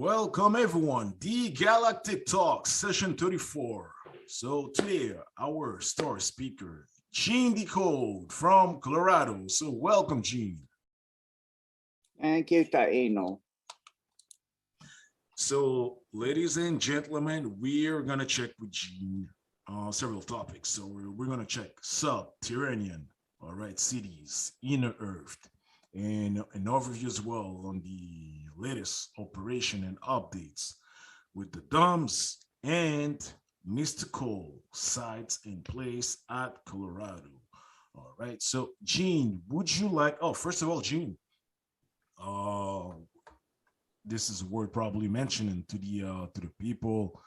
Welcome everyone, the Galactic Talk, session 34. So today, our star speaker, Gene Decode from Colorado. So welcome, Gene. Thank you, Taino. So, ladies and gentlemen, we're gonna check with Gene several topics. So we're gonna check subterranean, all right, cities, inner earth, and an overview as well on the latest operation and updates with the DUMBS and mystical sites in place at Colorado. All right. So, Gene, would you like? Oh, first of all, Gene, uh, this is a word probably mentioning to the people.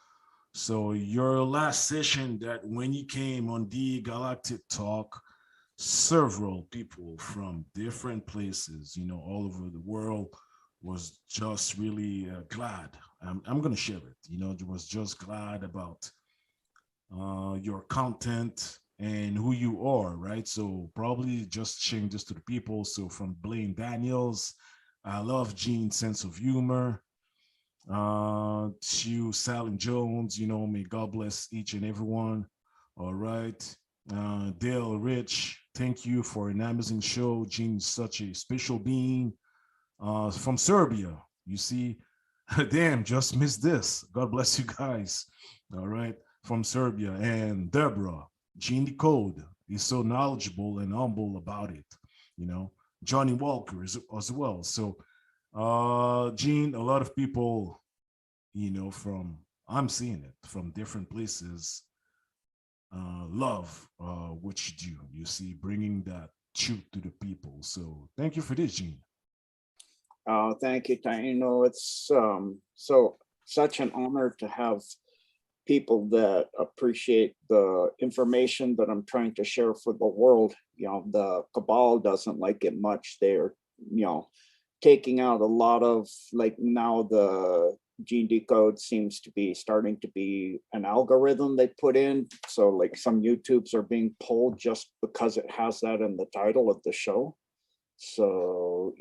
So, your last session that when you came on the Galactic Talk, several people from different places, all over the world was just really glad. I'm going to share it. Was just glad about your content and who you are, right? So probably just sharing this to the people. So from Blaine Daniels, I love Gene's sense of humor. To Sally Jones, may God bless each and everyone. All right. Dale Rich, thank you for an amazing show. Gene's such a special being. From Serbia, you see, damn, just missed this. God bless you guys. All right, from Serbia. And Deborah, Gene Decode is so knowledgeable and humble about it. Johnny Walker as well. So, Gene, a lot of people, I'm seeing it from different places, love what you do. You see, bringing that truth to the people. So, thank you for this, Gene. Oh, thank you, Taino. It's such an honor to have people that appreciate the information that I'm trying to share for the world. The cabal doesn't like it much. They're, taking out a lot of, like, now the Gene Decode seems to be starting to be an algorithm they put in. So like some YouTubes are being pulled just because it has that in the title of the show. So,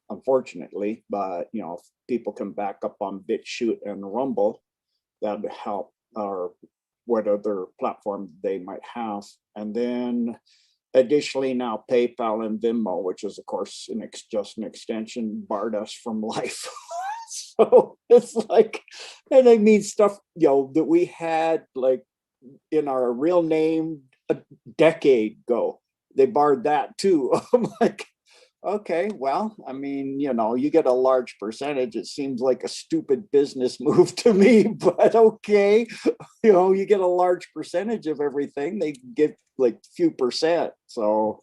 unfortunately, but if people can back up on BitChute and Rumble, that would help, or what other platform they might have. And then additionally now PayPal and Venmo, which is of course just an extension, barred us from life. So it's like, and I mean stuff, that we had like in our real name a decade ago, they barred that too. I'm like, okay, well, I mean, you get a large percentage. It seems like a stupid business move to me, but okay, you get a large percentage of everything. They give like few percent. So,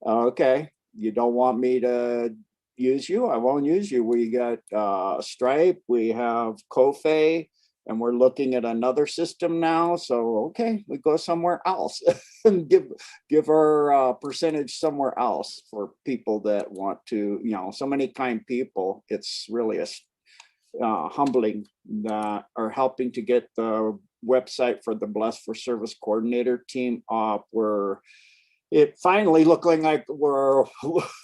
okay, you don't want me to use you? I won't use you. We got Stripe, we have Ko-fi, and we're looking at another system now. So, okay, we go somewhere else and give our percentage somewhere else for people that want to, so many kind people. It's really humbling that are helping to get the website for the Blessed for Service coordinator team up. It finally looking like we're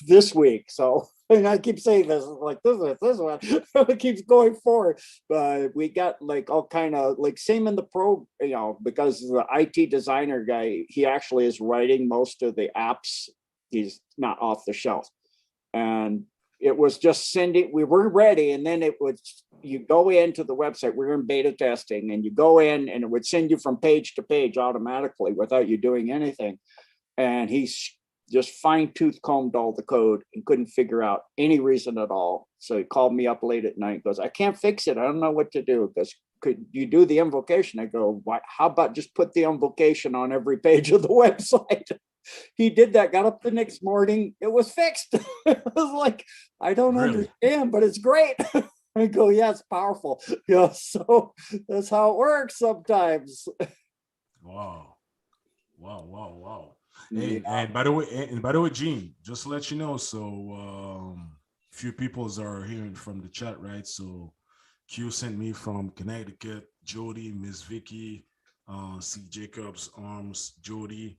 this week. So, and I keep saying this, like this one, it keeps going forward. But we got like all kind of like same in the pro, because the IT designer guy, he actually is writing most of the apps. He's not off the shelf. And it was just sending, we were ready. And then it would, you go into the website, we're in beta testing, and you go in and it would send you from page to page automatically without you doing anything. And he's just fine-tooth combed all the code and couldn't figure out any reason at all. So he called me up late at night, goes, I can't fix it. I don't know what to do. Because could you do the invocation? I go, what? How about just put the invocation on every page of the website? He did that, got up the next morning, it was fixed. It was like, I don't understand, but it's great. I go, yeah, it's powerful. So that's how it works sometimes. Wow. Hey, and by the way, Gene, just to let you know, so few peoples are hearing from the chat, right? So Q sent me from Connecticut, Jody, Miss Vicky, C. Jacobs, Arms, Jody,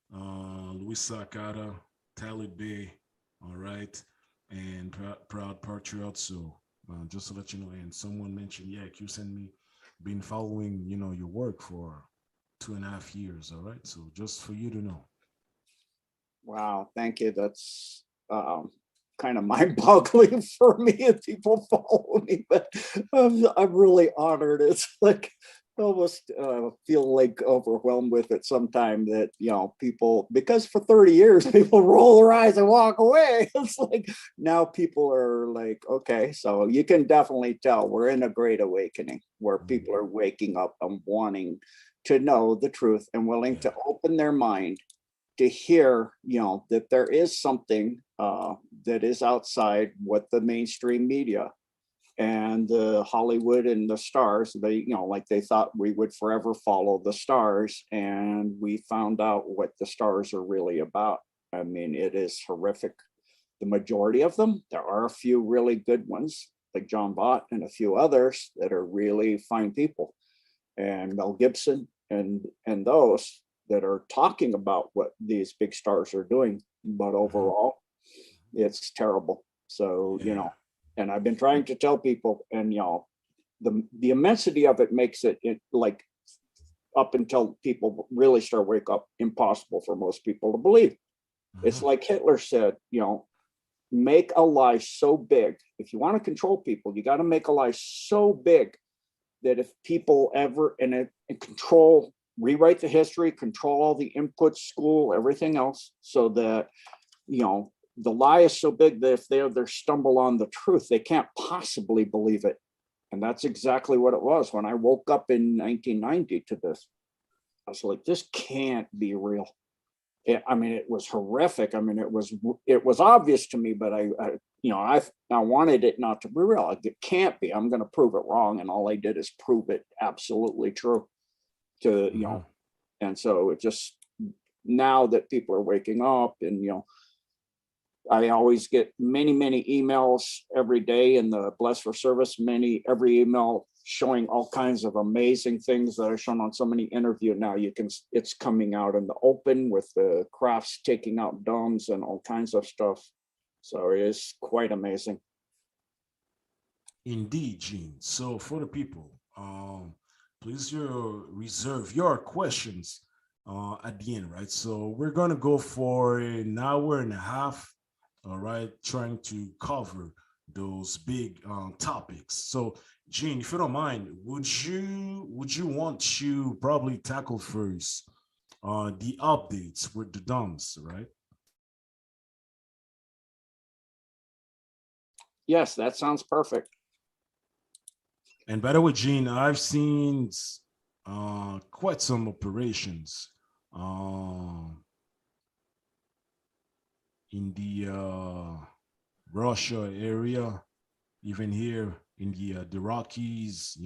Luisa Cara, Talib Bay, all right, and Proud Patriot. So just to let you know. And someone mentioned, yeah, you sent me, been following, your work for 2.5 years. All right. So just for you to know. Wow, thank you. That's kind of mind-boggling for me if people follow me, but I'm really honored. It's like almost feel like overwhelmed with it sometime that, people, because for 30 years, people roll their eyes and walk away. It's like now people are like, okay, so you can definitely tell we're in a great awakening where people are waking up and wanting to know the truth and willing to open their mind to hear, that there is something that is outside what the mainstream media and the Hollywood and the stars, like they thought we would forever follow the stars. And we found out what the stars are really about. I mean, it is horrific. The majority of them, there are a few really good ones, like John Bott and a few others that are really fine people. And Mel Gibson and those that are talking about what these big stars are doing, but overall, it's terrible. So, and I've been trying to tell people, and the immensity of it makes it like up until people really start wake up, impossible for most people to believe. It's like Hitler said, make a lie so big. If you want to control people, you got to make a lie so big that if people ever and control, rewrite the history, control all the inputs, school, everything else, so that the lie is so big that if they stumble on the truth, they can't possibly believe it. And that's exactly what it was when I woke up in 1990 to this. I was like, this can't be real. It was horrific. It was obvious to me, but I wanted it not to be real. It can't be. I'm going to prove it wrong, and all I did is prove it absolutely true. And so it just, now that people are waking up, and I always get many emails every day in the Blessed for Service, every email showing all kinds of amazing things that are shown on so many interviews. Now it's coming out in the open with the crafts taking out domes and all kinds of stuff. So it is quite amazing. Indeed, Gene. So for the people, please reserve your questions at the end, right? So we're going to go for an hour and a half, all right, trying to cover those big topics. So Gene, if you don't mind, would you want to probably tackle first the updates with the DUMBS, right? Yes, that sounds perfect. And by the way, Gene, I've seen quite some operations in the Russia area, even here in the Rockies,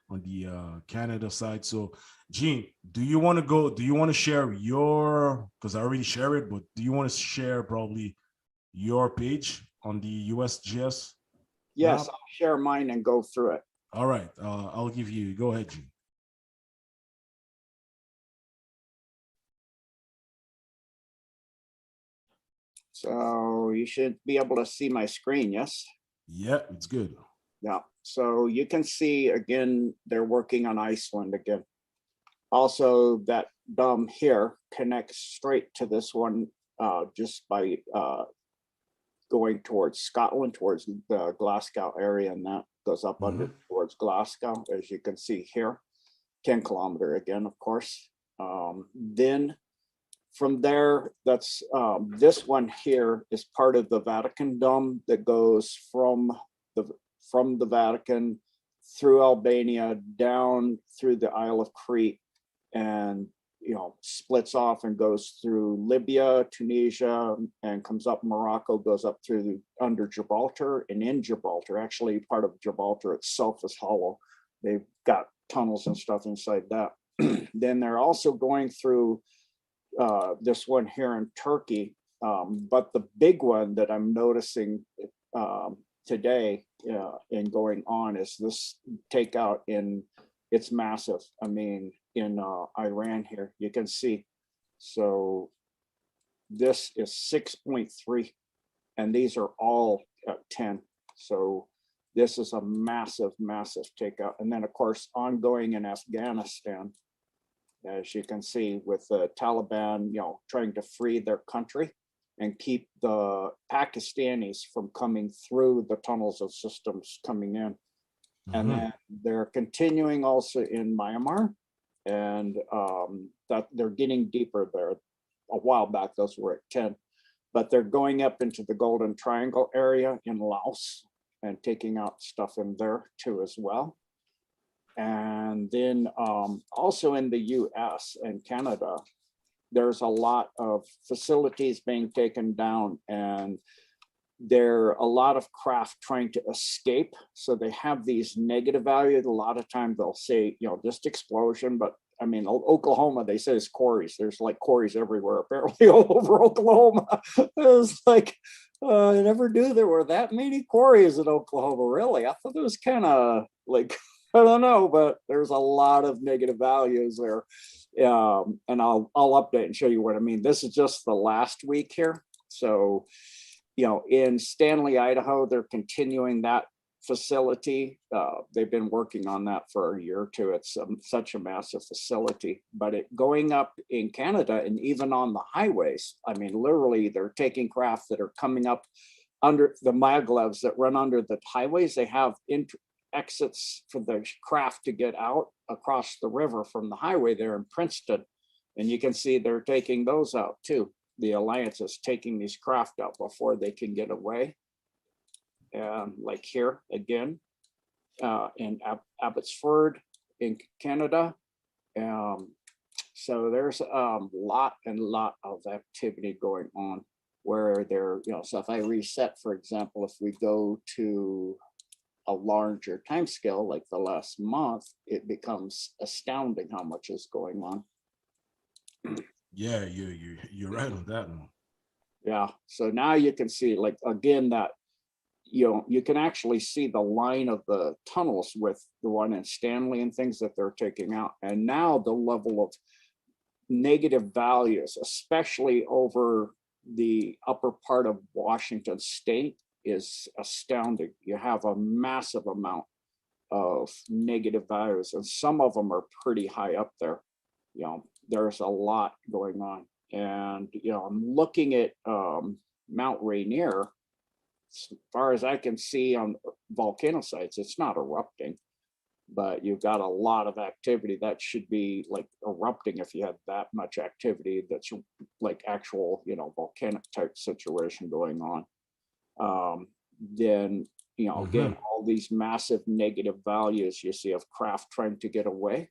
on the Canada side. So, Gene, do you want to go? Do you want to share your? Because I already share it, but do you want to share probably your page on the USGS? Yes, map? I'll share mine and go through it. All right, I'll give you. Go ahead, Gene. So you should be able to see my screen, yes? Yeah, it's good. Yeah, so you can see, again, they're working on Iceland again. Also, that dome here connects straight to this one just by going towards Scotland, towards the Glasgow area, and that goes up under towards Glasgow, as you can see here. 10-kilometer again, of course. Then from there, that's this one here is part of the Vatican Dome that goes from the Vatican through Albania down through the Isle of Crete, and splits off and goes through Libya, Tunisia, and comes up Morocco, goes up through under Gibraltar, and in Gibraltar, actually part of Gibraltar itself is hollow. They've got tunnels and stuff inside that. Then they're also going through this one here in Turkey, but the big one that I'm noticing today and going on is this takeout it's massive. I mean, in Iran here, you can see. So this is 6.3, and these are all at 10. So This is a massive, massive takeout. And then of course, ongoing in Afghanistan, as you can see with the Taliban, trying to free their country and keep the Pakistanis from coming through the tunnels of systems coming in. And then they're continuing also in Myanmar, and that they're getting deeper there. A while back, those were at 10, but they're going up into the Golden Triangle area in Laos and taking out stuff in there too as well. And then also in the US and Canada, there's a lot of facilities being taken down, and there are a lot of craft trying to escape. So they have these negative values. A lot of times they'll say, just explosion, but I mean, Oklahoma, they say it's quarries. There's like quarries everywhere, apparently all over Oklahoma. It's like, I never knew there were that many quarries in Oklahoma, really. I thought it was kind of like, I don't know, but there's a lot of negative values there. And I'll update and show you what I mean. This is just the last week here. So, in Stanley, Idaho, they're continuing that facility. They've been working on that for a year or two. It's such a massive facility, but going up in Canada and even on the highways, I mean, literally they're taking craft that are coming up under the maglevs that run under the highways. They have exits for the craft to get out across the river from the highway there in Princeton. And you can see they're taking those out too. The Alliance is taking these craft out before they can get away. Like here again, in Abbotsford in Canada. So there's a lot of activity going on where they're, so if I reset, for example, if we go to a larger time scale, like the last month, it becomes astounding how much is going on. Yeah, you're right on that one. Yeah, so now you can see, like, again, that you can actually see the line of the tunnels with the one in Stanley and things that they're taking out. And now the level of negative values, especially over the upper part of Washington State, is astounding. You have a massive amount of negative values, and some of them are pretty high up there. There's a lot going on. And, I'm looking at Mount Rainier. As far as I can see on volcano sites, it's not erupting, but you've got a lot of activity that should be like erupting if you have that much activity. That's like actual, volcanic type situation going on. Then, again, all these massive negative values you see of craft trying to get away.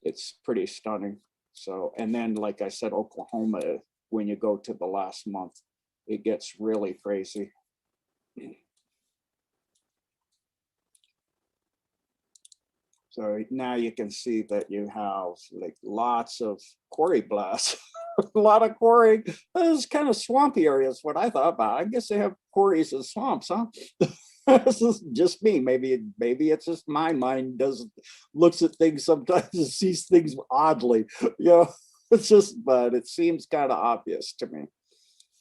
It's pretty stunning. So, and then, like I said, Oklahoma, when you go to the last month, it gets really crazy. So now you can see that you have like lots of quarry blasts, a lot of quarry. This is kind of swampy areas, what I thought about. I guess they have quarries and swamps, huh? This is just me. Maybe it's just my mind looks at things sometimes and sees things oddly. It's just, but it seems kind of obvious to me.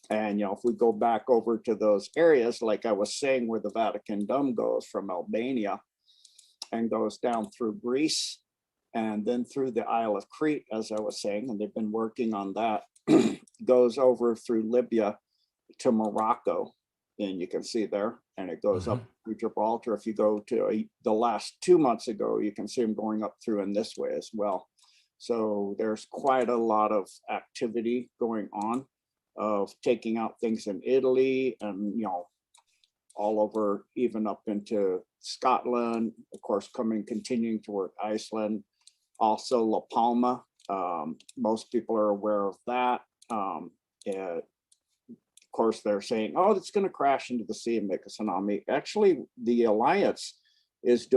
And, if we go back over to those areas, like I was saying, where the Vatican Dome goes from Albania and goes down through Greece and then through the Isle of Crete, as I was saying, and they've been working on that, goes over through Libya to Morocco. And you can see there, and it goes up through Gibraltar. If you go to the last 2 months ago, you can see them going up through in this way as well. So there's quite a lot of activity going on of taking out things in Italy and, all over, even up into Scotland, of course, continuing toward Iceland, also La Palma. Most people are aware of that. Of course, they're saying, oh, it's going to crash into the sea and make a tsunami. Actually, the Alliance is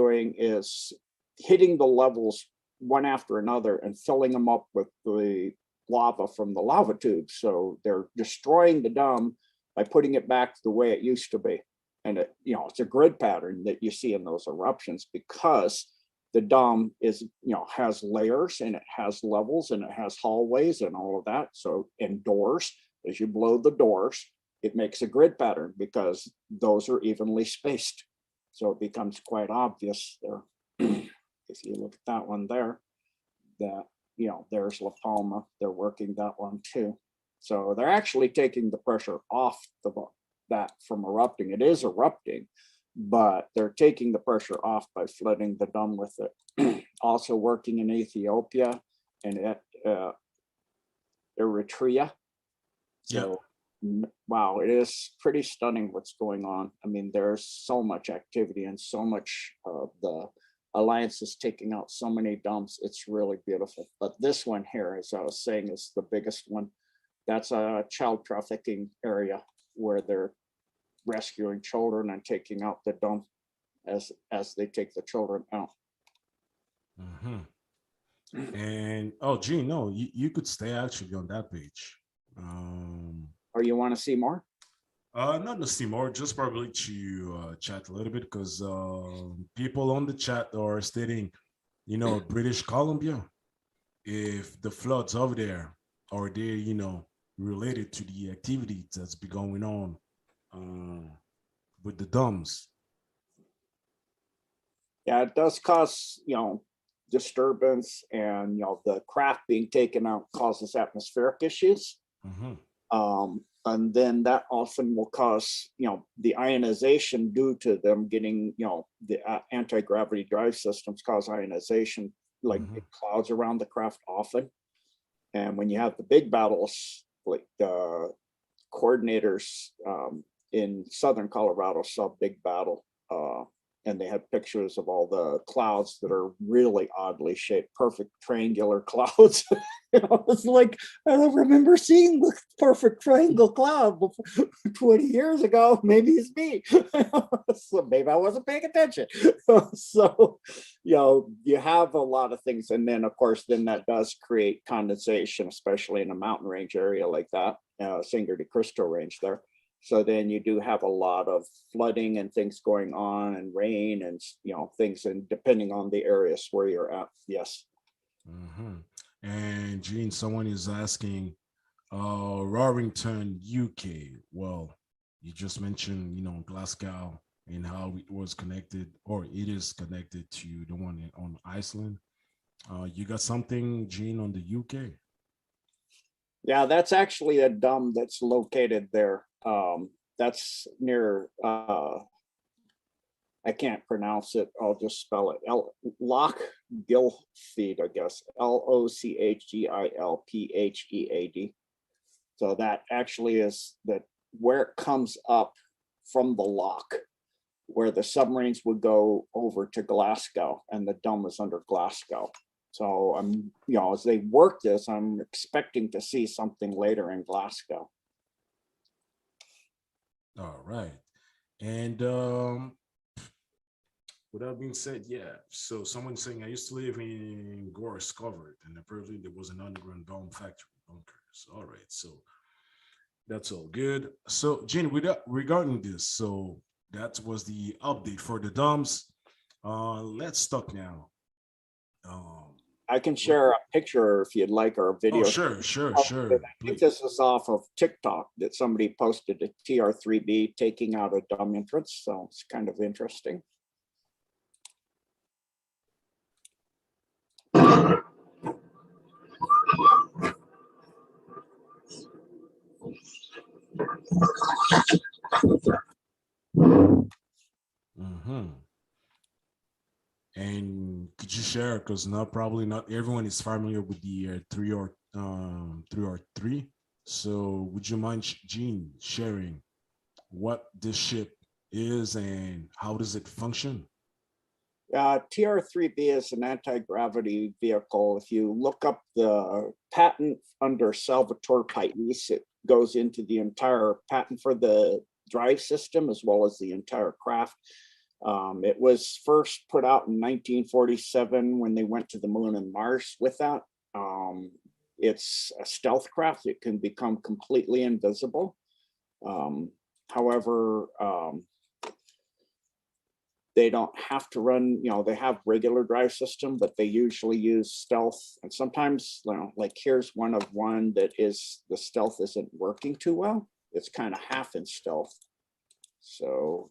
hitting the levels one after another and filling them up with the lava from the lava tubes. So they're destroying the dome by putting it back the way it used to be. And it's a grid pattern that you see in those eruptions, because the dome has layers and it has levels and it has hallways and all of that. So, and doors, as you blow the doors, it makes a grid pattern because those are evenly spaced. So it becomes quite obvious there. If you look at that one there, that, you know, there's La Palma, they're working that one too. So they're actually taking the pressure off that from erupting. It is erupting, but they're taking the pressure off by flooding the dome with it. Also working in Ethiopia and at Eritrea. So, wow, it is pretty stunning what's going on. I mean, there's so much activity and so much of the alliance is taking out so many dumps. It's really beautiful. But this one here, as I was saying, is the biggest one. That's a child trafficking area where they're rescuing children and taking out the dump as they take the children out. And oh, Gene, no, you could stay actually on that page. Or you want to see more? Not to see more, just probably to chat a little bit, because people on the chat are stating, you know, British Columbia, if the floods over there are they, you know, related to the activity that's been going on with the DUMBS. Yeah, it does cause, you know, disturbance, and, you know, the craft being taken out causes atmospheric issues. And then that often will cause, you know, the ionization due to them getting, you know, the anti-gravity drive systems cause ionization, like big clouds around the craft often. And when you have the big battles, like the coordinators in Southern Colorado saw a big battle, and they had pictures of all the clouds that are really oddly shaped, perfect triangular clouds. You know, it's like, I don't remember seeing the perfect triangle cloud before, 20 years ago. Maybe it's me. So maybe I wasn't paying attention. So, you know, you have a lot of things. And then, of course, then that does create condensation, especially in a mountain range area like that, Sangre de Cristo range there. So then you do have a lot of flooding and things going on, and rain and, you know, things, and depending on the areas where you're at. Yes. And Gene, someone is asking, Rarrington, UK. Well, you just mentioned, you know, Glasgow and how it was connected, or it is connected to the one on Iceland. You got something, Gene, on the UK? Yeah, that's actually a dome that's located there. That's near, I can't pronounce it. I'll just spell it. Loch Gilphead, I guess. LOCHGILPHEAD. So that actually is that where it comes up from the loch, where the submarines would go over to Glasgow, and the dome is under Glasgow. So I'm, you know, as they work this, I'm expecting to see something later in Glasgow. All right. And with that being said, yeah. So someone's saying, I used to live in Gorse Covered, and apparently there was an underground bomb factory bunkers. All right. So that's all good. So Gene, regarding this, so that was the update for the DUMBS. Let's talk now. I can share a picture if you'd like, or a video. Oh, sure. I think this is off of TikTok that somebody posted a TR3B taking out a dumb entrance. So it's kind of interesting. And could you share, because probably not everyone is familiar with the 303. So would you mind, Gene, sharing what this ship is and how does it function? TR3B is an anti-gravity vehicle. If you look up the patent under Salvatore Pais, it goes into the entire patent for the drive system as well as the entire craft. It was first put out in 1947 when they went to the moon and Mars with that. It's a stealth craft. It can become completely invisible. However, they don't have to run, you know, they have regular drive system, but they usually use stealth. And sometimes, you know, like here's one that is, the stealth isn't working too well. It's kind of half in stealth. So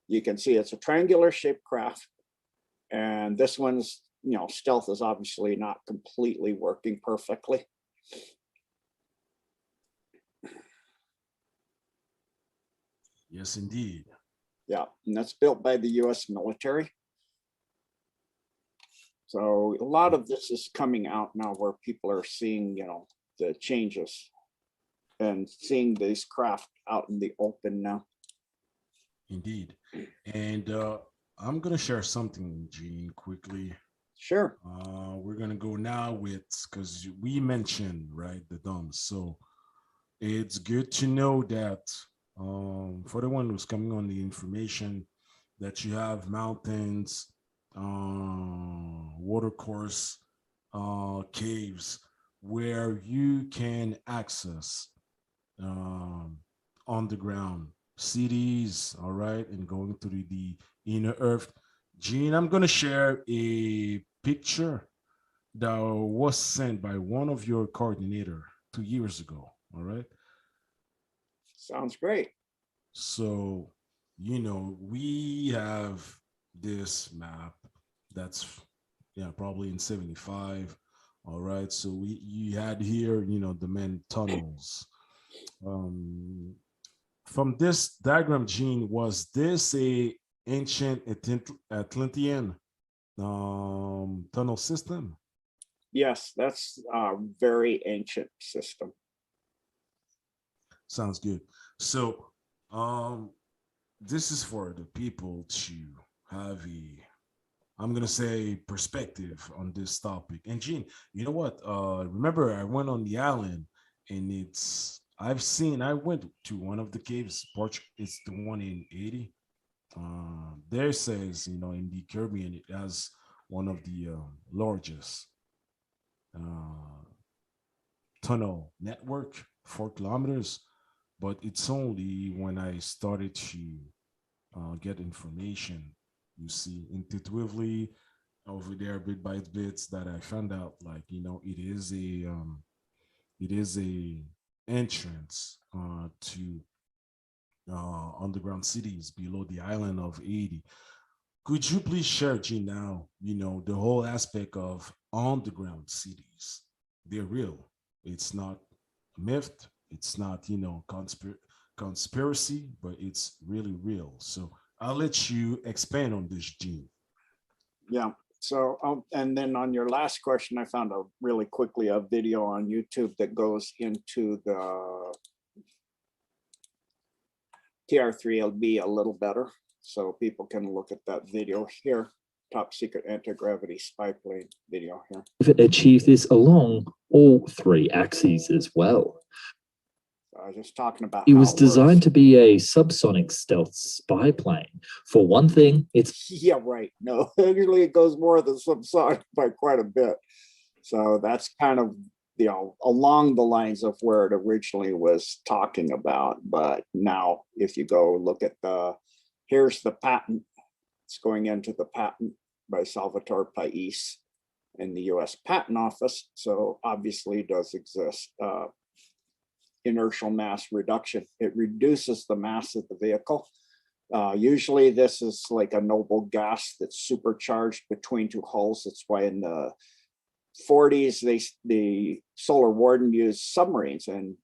You can see it's a triangular shaped craft. And this one's, stealth is obviously not completely working perfectly. Yes, indeed. Yeah, and that's built by the US military. So a lot of this is coming out now where people are seeing, the changes and seeing these craft out in the open now. Indeed. And I'm going to share something, Gene, quickly. Sure. We're going to go now with, because we mentioned, right, the DUMBS. So it's good to know that for the one who's coming on the information, that you have mountains, watercourse, caves, where you can access underground cities, all right, and going through the inner earth. Gene, I'm going to share a picture that was sent by one of your coordinator 2 years ago, all right? Sounds great. So, we have this map that's, probably in 75, all right? So you had here, the main tunnels. From this diagram, Gene, was this a ancient Atlantean tunnel system? Yes, that's a very ancient system. Sounds good. So this is for the people to have I'm gonna say, perspective on this topic. And Gene, you know what? Remember, I went on the island, and I went to one of the caves. It's the one in 80. There says, in the Caribbean, it has one of the largest tunnel network, 4 kilometers. But it's only when I started to get information, you see, intuitively over there, bit by bits, that I found out, like, it is a entrance to underground cities below the island of 80. Could you please share, Gene, now, the whole aspect of underground cities? They're real. It's not a myth. It's not, conspiracy, but it's really real. So I'll let you expand on this, Gene. Yeah. So, and then on your last question, I found really quickly a video on YouTube that goes into the TR3LB a little better. So people can look at that video here. Top secret anti-gravity spy plane video here. Achieve this along all 3 axes as well. I was just talking about it was designed to be a subsonic stealth spy plane. For one thing, it's yeah, right. No, usually it goes more than subsonic by quite a bit. So that's kind of along the lines of where it originally was talking about. But now, if you go look at here's the patent. It's going into the patent by Salvatore Pais in the U.S. Patent Office. So obviously, it does exist. Inertial mass reduction. It reduces the mass of the vehicle. Usually this is like a noble gas that's supercharged between 2 hulls. That's why in the 40s, the Solar Warden used submarines, and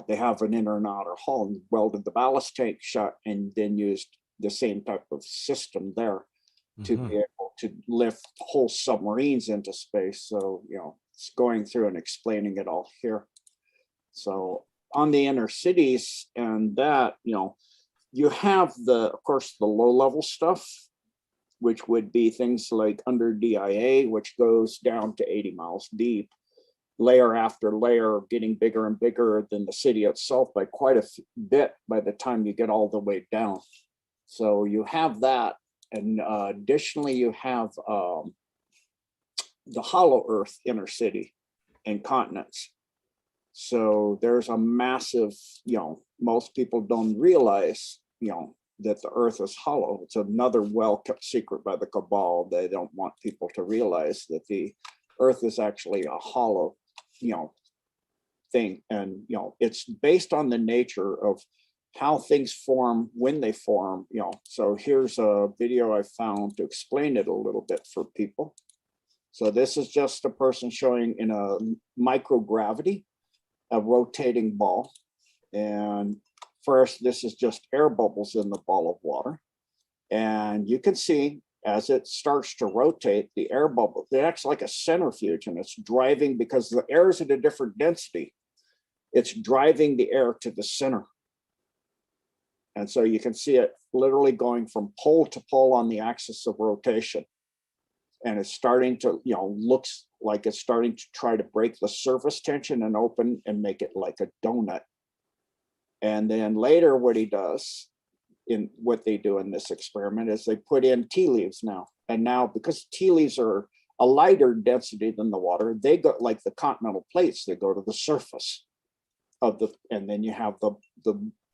they have an inner and outer hull, and welded the ballast tank shut, and then used the same type of system there to be able to lift whole submarines into space. So, it's going through and explaining it all here. So on the inner cities and that, you have of course, the low level stuff, which would be things like under DIA, which goes down to 80 miles deep, layer after layer, getting bigger and bigger than the city itself by quite a bit by the time you get all the way down. So you have that. And additionally, you have the hollow earth inner city and continents. So there's a massive, most people don't realize, that the earth is hollow. It's another well-kept secret by the cabal. They don't want people to realize that the earth is actually a hollow, thing. And, it's based on the nature of how things form, when they form, So here's a video I found to explain it a little bit for people. So this is just a person showing in a microgravity, a rotating ball. And first, this is just air bubbles in the ball of water. And you can see as it starts to rotate, the air bubble, it acts like a centrifuge, and it's driving, because the air is at a different density, it's driving the air to the center. And so you can see it literally going from pole to pole on the axis of rotation. And it's starting to, looks like it's starting to try to break the surface tension and open and make it like a donut. And then later what he does, in what they do in this experiment, is they put in tea leaves now. And now, because tea leaves are a lighter density than the water, they go like the continental plates, they go to the surface of the, and then you have the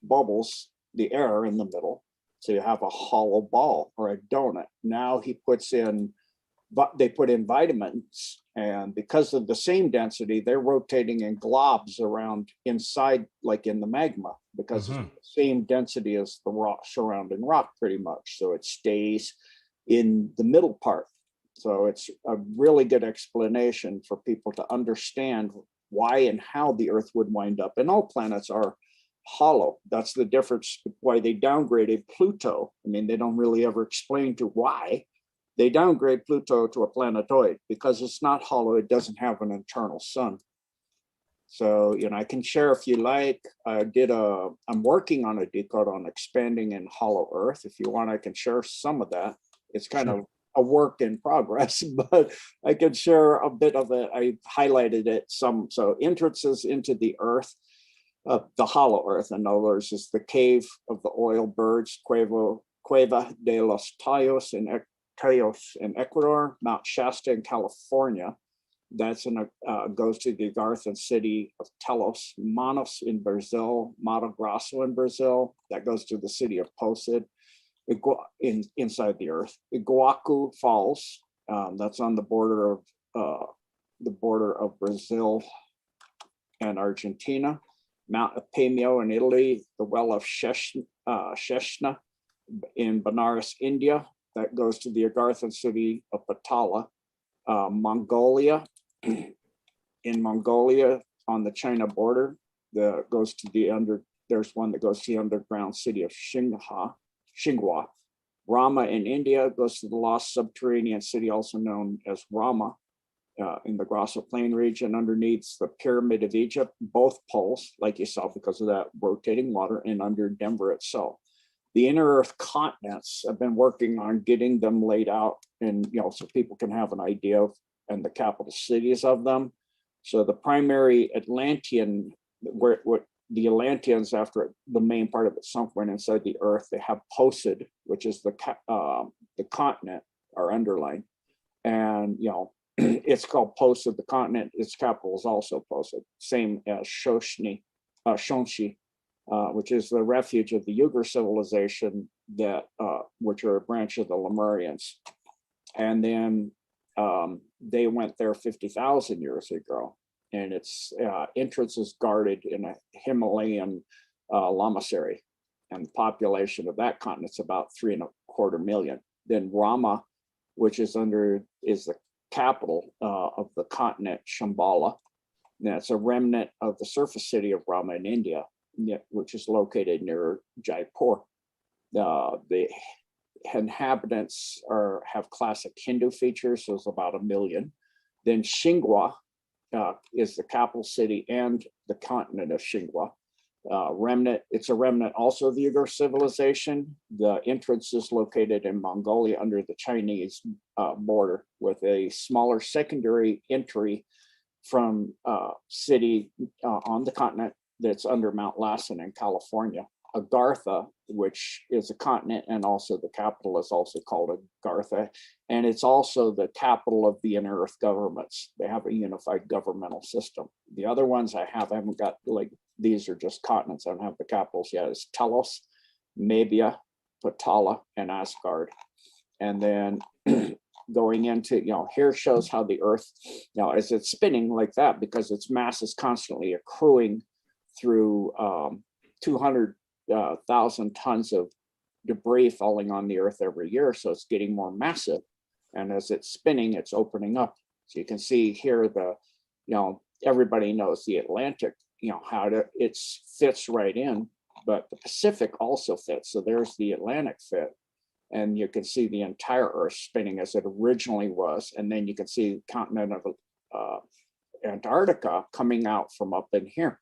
bubbles, the air in the middle. So you have a hollow ball or a donut. Now he puts in, but they put in vitamins, and because of the same density, they're rotating in globs around inside, like in the magma, because it's the same density as the rock, surrounding rock pretty much. So it stays in the middle part. So it's a really good explanation for people to understand why and how the Earth would wind up. And all planets are hollow. That's the difference why they downgraded Pluto. I mean, they don't really ever explain to why they downgrade Pluto to a planetoid, because it's not hollow. It doesn't have an internal sun. So, I can share if you like. I'm working on a decode on expanding in hollow Earth. If you want, I can share some of that. It's kind of a work in progress, but I can share a bit of it. I highlighted it some. So entrances into the Earth, the hollow Earth, in other words, is the cave of the oil birds, Cueva de los Tallos in Ecuador, Mount Shasta in California. That's goes to the Agarthan city of Telos, Manos in Brazil, Mato Grosso in Brazil. That goes to the city of Posid, inside the Earth. Iguacu Falls, that's on the border of Brazil and Argentina. Mount Apameo in Italy, the well of Sheshna in Benares, India. That goes to the Agarthan city of Patala. Mongolia, in Mongolia on the China border, there's one that goes to the underground city of Xinhua. Rama in India goes to the lost subterranean city, also known as Rama, in the Grasso Plain region, underneath the Pyramid of Egypt, both poles, like you saw, because of that rotating water, and under Denver itself. The inner Earth continents, I've been working on getting them laid out, and so people can have an idea of, and the capital cities of them. So the primary Atlantean, where the Atlanteans, after the main part of it sunk, went inside the Earth, they have Posid, which is the continent, or underline, and it's called Posid, the continent. Its capital is also Posid, same as Shonshi, which is the refuge of the Uyghur civilization, which are a branch of the Lemurians. And then they went there 50,000 years ago, and its entrance is guarded in a Himalayan lamasery, and the population of that continent is about 3.25 million. Then Rama, which is the capital of the continent, Shambhala. That's a remnant of the surface city of Rama in India, which is located near Jaipur. The inhabitants have classic Hindu features, so it's about 1 million. Then Xinhua is the capital city and the continent of Xinhua. It's a remnant also of the Uyghur civilization. The entrance is located in Mongolia under the Chinese border, with a smaller secondary entry from city on the continent that's under Mount Lassen in California. Agartha, which is a continent and also the capital, is also called Agartha, and it's also the capital of the inner Earth governments. They have a unified governmental system. The other ones I haven't got, like, these are just continents. I don't have the capitals yet. It's Telos, Mabia, Patala, and Asgard. And then going into, here shows how the Earth, as it's spinning like that, because its mass is constantly accruing through 200 1,000 tons of debris falling on the Earth every year, so it's getting more massive. And as it's spinning, it's opening up. So you can see here everybody knows the Atlantic, it fits right in, but the Pacific also fits. So there's the Atlantic fit. And you can see the entire Earth spinning as it originally was. And then you can see the continent of Antarctica coming out from up in here.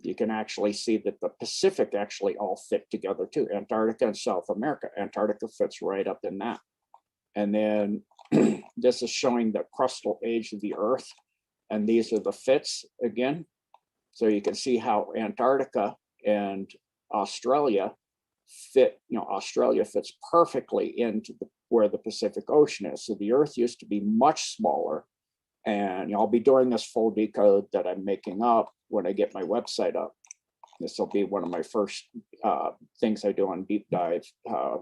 You can actually see that the Pacific actually all fit together too. Antarctica and South America. Antarctica fits right up in that. And then this is showing the crustal age of the Earth. And these are the fits again. So you can see how Antarctica and Australia fit, Australia fits perfectly into where the Pacific Ocean is. So the Earth used to be much smaller. And I'll be doing this full decode that I'm making up when I get my website up. This will be one of my first things I do on deep dive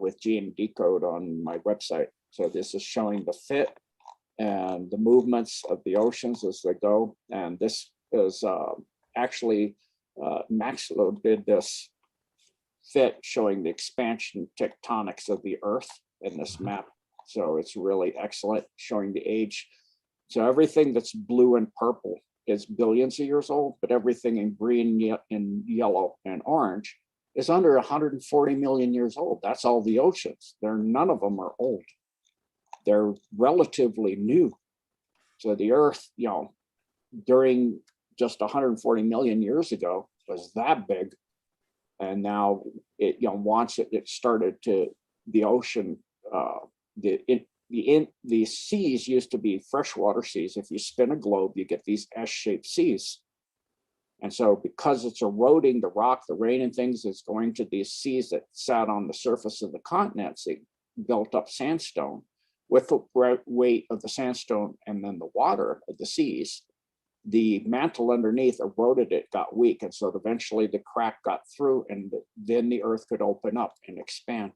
with Gene Decode on my website. So this is showing the fit and the movements of the oceans as they go. And this is actually, Maxlow did this fit showing the expansion tectonics of the Earth in this map. So it's really excellent, showing the age. So everything that's blue and purple is billions of years old, but everything in green and yellow and orange is under 140 million years old. That's all the oceans. None of them are old. They're relatively new. So the Earth, during just 140 million years ago was that big. And now it, once it started to, the ocean, the seas used to be freshwater seas. If you spin a globe, you get these S-shaped seas. And so because it's eroding the rock, the rain and things, it's going to these seas that sat on the surface of the continents. It built up sandstone. With the weight of the sandstone and then the water of the seas, the mantle underneath eroded it, got weak. And so eventually the crack got through, and then the Earth could open up and expand.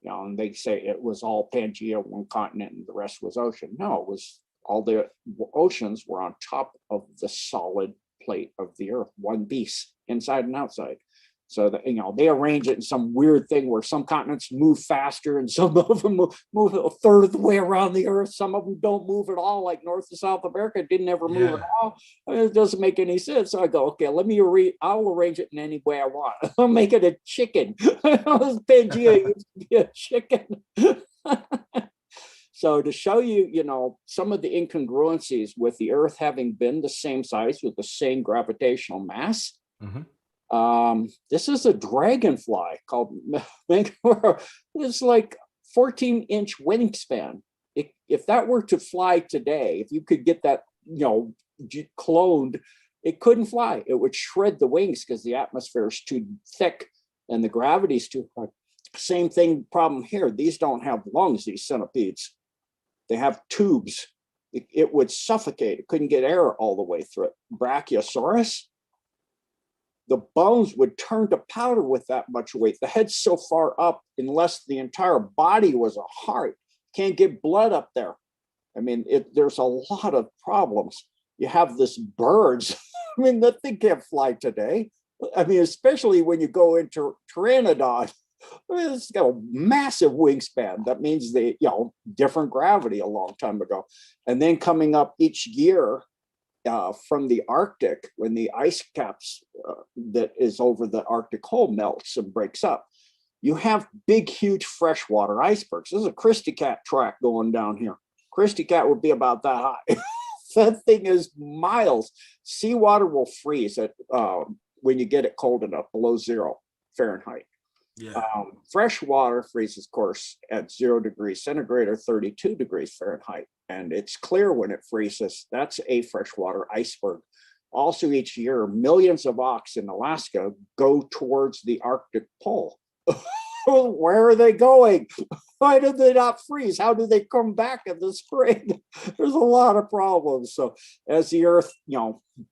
And they say it was all Pangea, one continent, and the rest was ocean. No, it was all the oceans were on top of the solid plate of the Earth, one piece, inside and outside. So that, they arrange it in some weird thing where some continents move faster and some of them move a third of the way around the Earth. Some of them don't move at all, like North and South America didn't ever move at all. It doesn't make any sense. So I go, okay, I'll arrange it in any way I want. I'll make it a chicken. Pangea used to be a chicken. So to show you, some of the incongruencies with the Earth having been the same size with the same gravitational mass. This is a dragonfly called it's like 14-inch wingspan. If that were to fly today, if you could get that, cloned, it couldn't fly. It would shred the wings because the atmosphere is too thick and the gravity's too high. Same thing, problem here. These don't have lungs, these centipedes. They have tubes. It would suffocate. It couldn't get air all the way through it. Brachiosaurus, the bones would turn to powder with that much weight. The head's so far up, unless the entire body was a heart, can't get blood up there. I mean, there's a lot of problems. You have this birds. I mean, that thing can't fly today. I mean, especially when you go into Pteranodon. I mean, it's got a massive wingspan. That means different gravity a long time ago. And then coming up each year, from the Arctic, when the ice caps that is over the Arctic hole melts and breaks up, you have big, huge freshwater icebergs. There's a Christie Cat track going down here. Christie Cat would be about that high. That thing is miles. Seawater will freeze at when you get it cold enough, below 0 Fahrenheit. Yeah. Fresh water freezes, of course, at 0 degrees centigrade or 32 degrees Fahrenheit. And it's clear when it freezes. That's a freshwater iceberg. Also, each year, millions of auks in Alaska go towards the Arctic pole. Where are they going? Why do they not freeze? How do they come back in the spring? There's a lot of problems. So as the Earth,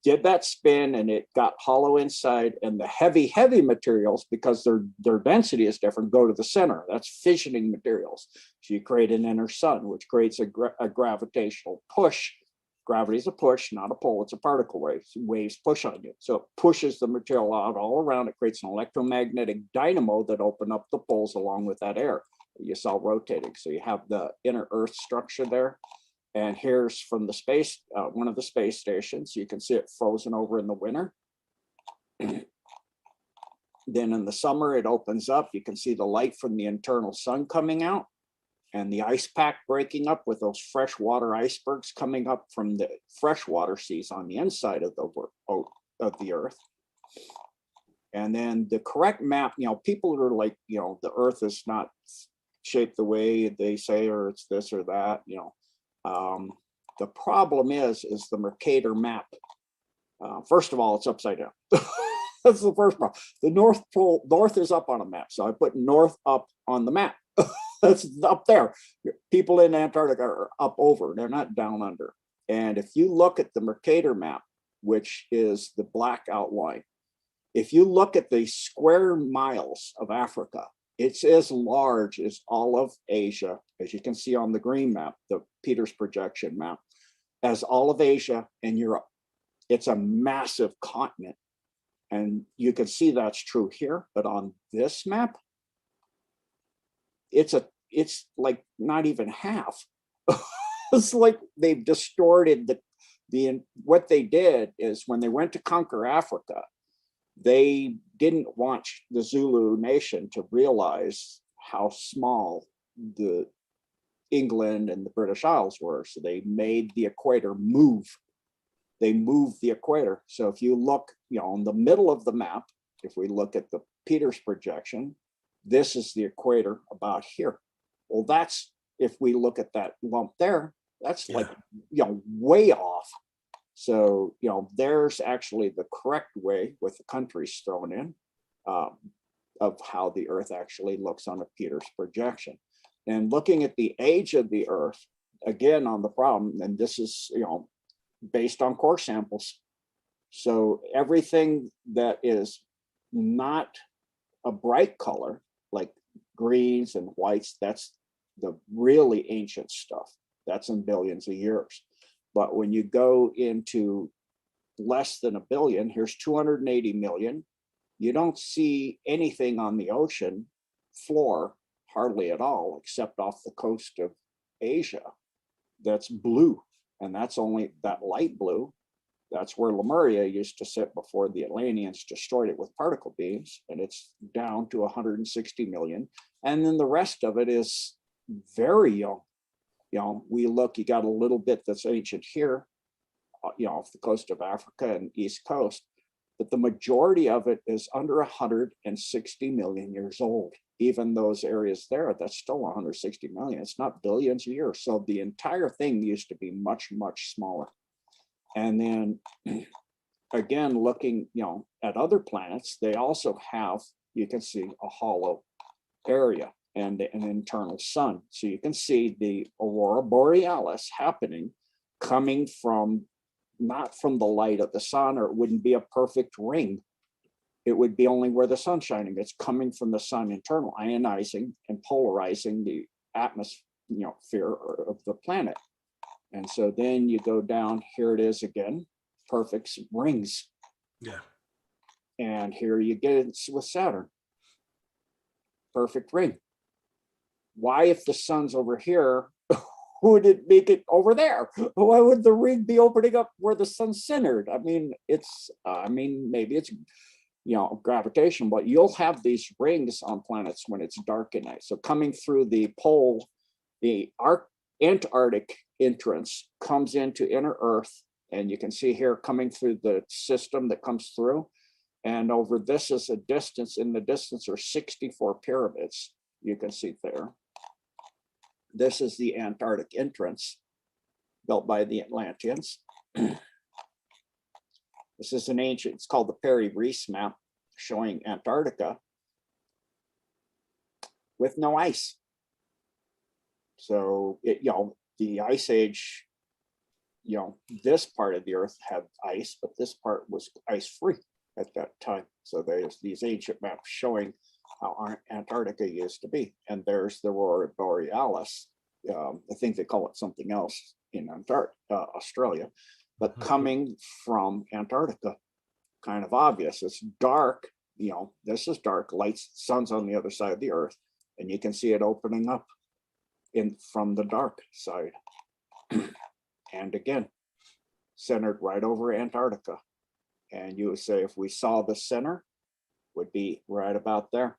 did that spin and it got hollow inside, and the heavy materials, because their density is different, go to the center. That's fissioning materials. So you create an inner sun, which creates a gravitational push, gravity is a push, not a pull. It's a particle wave. Waves push on you. So it pushes the material out all around. It creates an electromagnetic dynamo that open up the poles along with that air you saw rotating. So you have the inner Earth structure there. And here's from the space, one of the space stations. You can see it frozen over in the winter. Then in the summer, it opens up. You can see the light from the internal sun coming out and the ice pack breaking up with those freshwater icebergs coming up from the freshwater seas on the inside of the Earth. And then the correct map, people are like, the Earth is not shaped the way they say, or it's this or that, the problem is the Mercator map. First of all, it's upside down. That's the first problem. The North Pole, north is up on a map. So I put north up on the map. That's up there. People in Antarctica are up over, they're not down under. And if you look at the Mercator map, which is the black outline, if you look at the square miles of Africa, it's as large as all of Asia, as you can see on the green map, the Peters projection map, as all of Asia and Europe. It's a massive continent. And you can see that's true here, but on this map, it's like not even half. It's like they've distorted what they did is when they went to conquer Africa, they didn't want the Zulu nation to realize how small the England and the British Isles were. So they made the equator move. They moved the equator. So if you look, in the middle of the map, if we look at the Peters projection, this is the equator about here. Well, that's, if we look at that lump there, that's like, way off. So, there's actually the correct way with the countries thrown in of how the Earth actually looks on a Peters projection. And looking at the age of the Earth, again, on the problem, and this is, based on core samples. So everything that is not a bright color, like greens and whites, that's the really ancient stuff. That's in billions of years. But when you go into less than a billion, here's 280 million. You don't see anything on the ocean floor, hardly at all, except off the coast of Asia. That's blue. And that's only that light blue. That's where Lemuria used to sit before the Atlanteans destroyed it with particle beams. And it's down to 160 million. And then the rest of it is very young. We look, you got a little bit that's ancient here, off the coast of Africa and East Coast. But the majority of it is under 160 million years old. Even those areas there, that's still 160 million. It's not billions of years. So the entire thing used to be much, much smaller. And then again, looking, at other planets, they also have, you can see a hollow area and an internal sun. So you can see the aurora borealis happening, coming from, not from the light of the sun, or it wouldn't be a perfect ring. It would be only where the sun's shining. It's coming from the sun internal, ionizing and polarizing the atmosphere of the planet. And so then you go down, here it is again, perfect rings. Yeah. And here you get it with Saturn. Perfect ring. Why, if the sun's over here, would it make it over there? Why would the ring be opening up where the sun's centered? I mean, maybe it's, gravitation, but you'll have these rings on planets when it's dark at night. So coming through the pole, the Antarctic entrance comes into inner Earth, and you can see here coming through the system that comes through. And over this is a distance, in the distance are 64 pyramids, you can see there. This is the Antarctic entrance built by the Atlanteans. This is an ancient, it's called the Perry-Reese map, showing Antarctica with no ice. So the ice age, this part of the Earth had ice, but this part was ice-free at that time. So there's these ancient maps showing how Antarctica used to be. And there's the aurora borealis. I think they call it something else. in Australia, but coming from Antarctica, kind of obvious. It's dark, you know, this is dark, lights, sun's on the other side of the earth, and you can see it opening up from the dark side. And again, centered right over Antarctica. And you would say if we saw the center, would be right about there.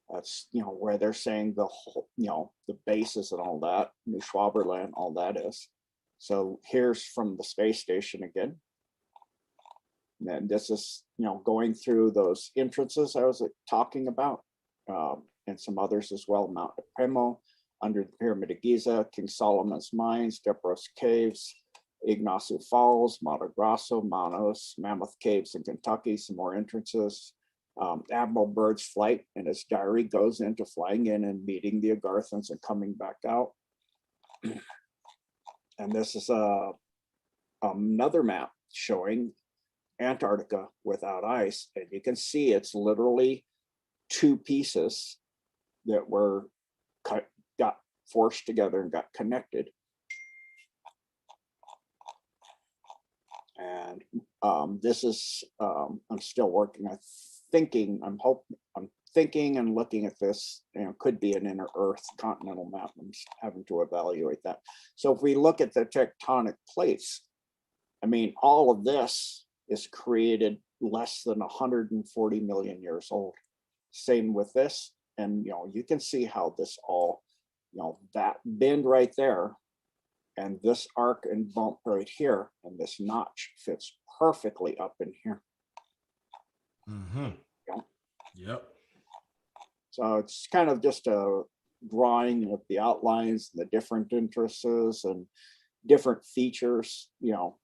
That's, you know, where they're saying the whole, you know, the bases and all that, New Schwaberland, all that is. So here's from the space station again. And this is, you know, going through those entrances I was talking about, and some others as well, Mount Primo, under the Pyramid of Giza, King Solomon's Mines, Deborah's Caves, Ignacio Falls, Mato Grosso, Manos, Mammoth Caves in Kentucky, some more entrances. Admiral Byrd's flight, and his diary goes into flying in and meeting the Agarthans and coming back out. And this is another map showing Antarctica without ice, and you can see it's literally two pieces that were got forced together and got connected. And this is I'm still working. I'm thinking and looking at this, you know, could be an inner Earth continental map. I'm just having to evaluate that. So if we look at the tectonic plates, I mean, all of this is created less than 140 million years old. Same with this. And, you know, you can see how this all, you know, that bend right there and this arc and bump right here and this notch fits perfectly up in here. Mm-hmm. Yeah. Yep. So it's kind of just a drawing of the outlines and the different interests and different features, you know,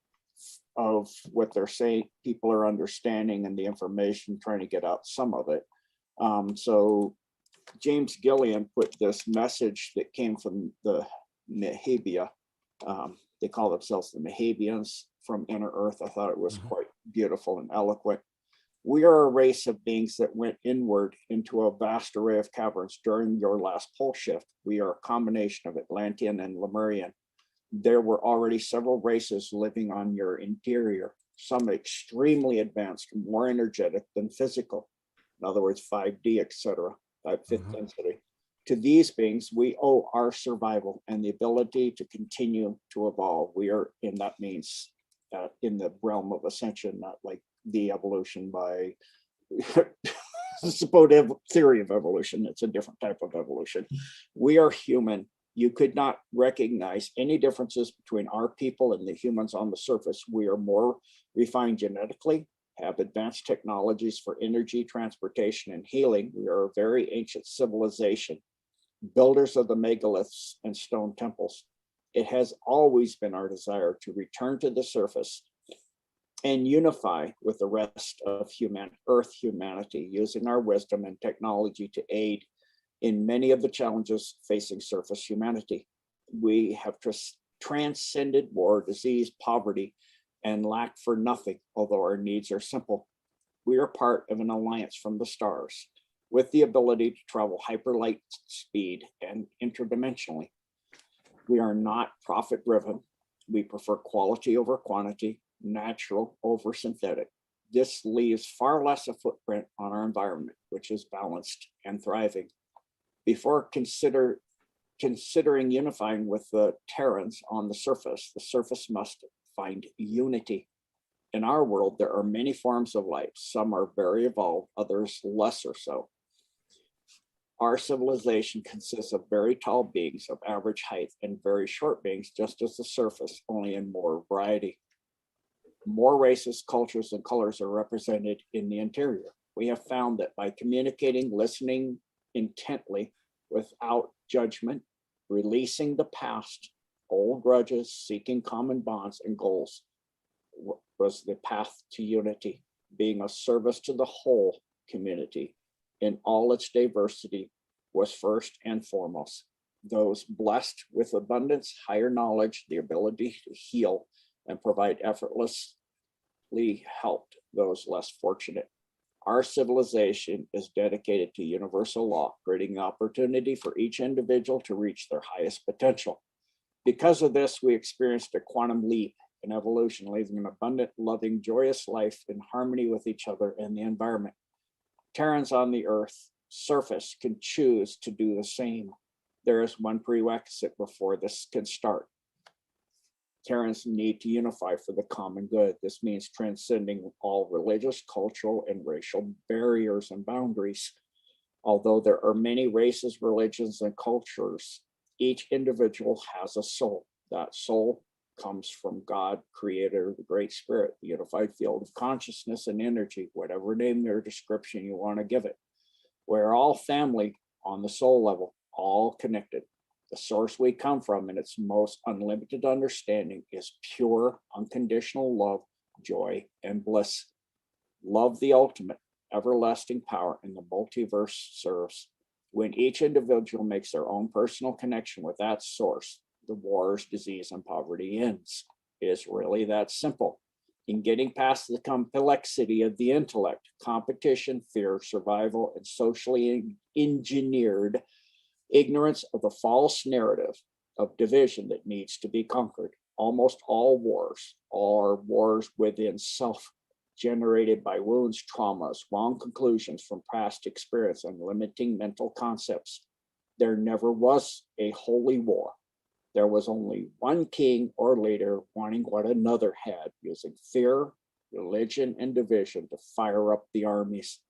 of what they're saying, people are understanding and the information, trying to get out some of it. So James Gillian put this message that came from the Mehabia. They call themselves the Mehabians from Inner Earth. I thought it was quite beautiful and eloquent. We are a race of beings that went inward into a vast array of caverns during your last pole shift. We are a combination of Atlantean and Lemurian. There were already several races living on your interior, some extremely advanced, more energetic than physical. In other words, 5D, etc., 5th density. To these beings, we owe our survival and the ability to continue to evolve. We are, and that means in the realm of ascension, not like the evolution by supposed theory of evolution. It's a different type of evolution. We are human. You could not recognize any differences between our people and the humans on the surface. We are more refined genetically, have advanced technologies for energy, transportation, and healing. We are a very ancient civilization, builders of the megaliths and stone temples. It has always been our desire to return to the surface and unify with the rest of Earth humanity, using our wisdom and technology to aid in many of the challenges facing surface humanity. We have transcended war, disease, poverty, and lack for nothing, although our needs are simple. We are part of an alliance from the stars with the ability to travel hyperlight speed and interdimensionally. We are not profit-driven. We prefer quality over quantity, natural over synthetic. This leaves far less a footprint on our environment, which is balanced and thriving. Before considering unifying with the Terrans on the surface must find unity. In our world, there are many forms of life. Some are very evolved, others lesser so. Our civilization consists of very tall beings of average height and very short beings, just as the surface, only in more variety. More races, cultures, and colors are represented in the interior. We have found that by communicating, listening intently without judgment, releasing the past, old grudges, seeking common bonds and goals was the path to unity, being of service to the whole community in all its diversity was first and foremost. Those blessed with abundance, higher knowledge, the ability to heal and provide effortlessly helped those less fortunate. Our civilization is dedicated to universal law, creating the opportunity for each individual to reach their highest potential. Because of this, we experienced a quantum leap in evolution, living an abundant, loving, joyous life in harmony with each other and the environment. Terrans on the Earth surface can choose to do the same. There is one prerequisite before this can start. Terrans need to unify for the common good. This means transcending all religious, cultural, and racial barriers and boundaries. Although there are many races, religions, and cultures, each individual has a soul. That soul comes from God, Creator, the Great Spirit, the unified field of consciousness and energy, whatever name or description you want to give it. We're all family on the soul level, all connected. The source we come from in its most unlimited understanding is pure, unconditional love, joy, and bliss. Love, the ultimate, everlasting power in the multiverse serves. When each individual makes their own personal connection with that source, the wars, disease, and poverty ends. It is really that simple. In getting past the complexity of the intellect, competition, fear, survival, and socially engineered ignorance of the false narrative of division that needs to be conquered. Almost all wars are wars within self, generated by wounds, traumas, wrong conclusions from past experience, and limiting mental concepts. There never was a holy war. There was only one king or leader wanting what another had, using fear, religion, and division to fire up the armies.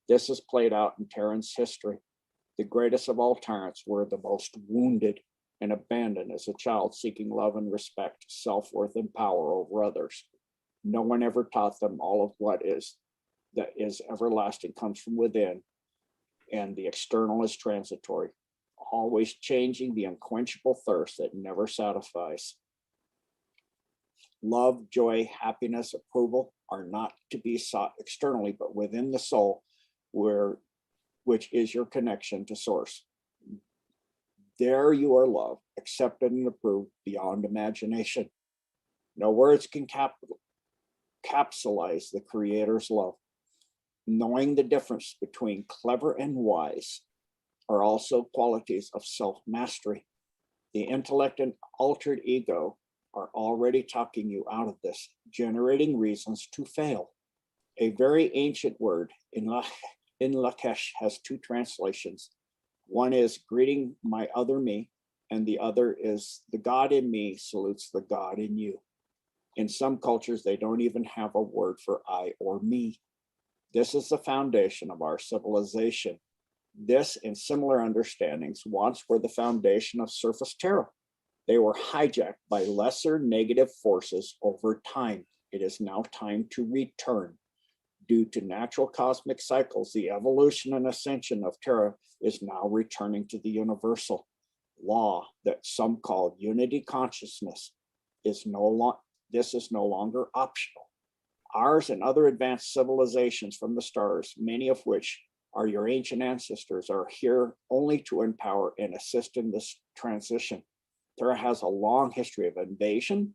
This is played out in Terran's history. The greatest of all tyrants were the most wounded and abandoned as a child, seeking love and respect, self-worth, and power over others. No one ever taught them all of what is that is everlasting comes from within, and the external is transitory, always changing, the unquenchable thirst that never satisfies. Love, joy, happiness, approval are not to be sought externally, but within the soul, which is your connection to source. There you are loved, accepted, and approved beyond imagination. No words can capsulize the Creator's love. Knowing the difference between clever and wise are also qualities of self-mastery. The intellect and altered ego are already talking you out of this, generating reasons to fail. A very ancient word in Lakesh has two translations. One is greeting my other me, and the other is the God in me salutes the God in you. In some cultures, they don't even have a word for I or me. This is the foundation of our civilization. This and similar understandings once were the foundation of surface Terra. They were hijacked by lesser negative forces over time. It is now time to return. Due to natural cosmic cycles, the evolution and ascension of Terra is now returning to the universal law that some call unity consciousness. This is no longer optional. Ours and other advanced civilizations from the stars, many of which are your ancient ancestors, are here only to empower and assist in this transition. Terra has a long history of invasion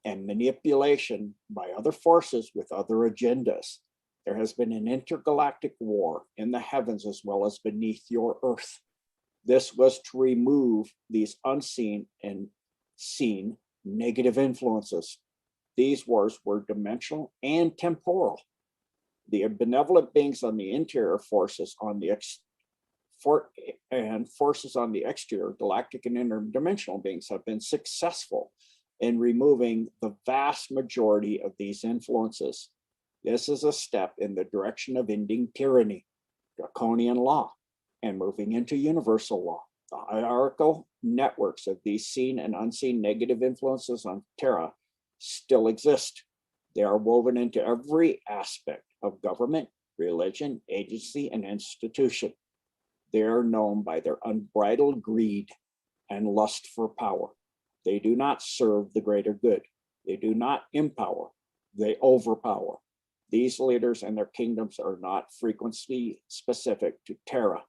and manipulation by other forces with other agendas. There has been an intergalactic war in the heavens as well as beneath your earth. This was to remove these unseen and seen negative influences. These wars were dimensional and temporal. The benevolent beings on the interior, forces on the forces on the exterior, galactic and interdimensional beings, have been successful in removing the vast majority of these influences. This is a step in the direction of ending tyranny, draconian law, and moving into universal law. The hierarchical networks of these seen and unseen negative influences on Terra still exist. They are woven into every aspect of government, religion, agency, and institution. They are known by their unbridled greed and lust for power. They do not serve the greater good. They do not empower, they overpower. These leaders and their kingdoms are not frequency specific to Terra.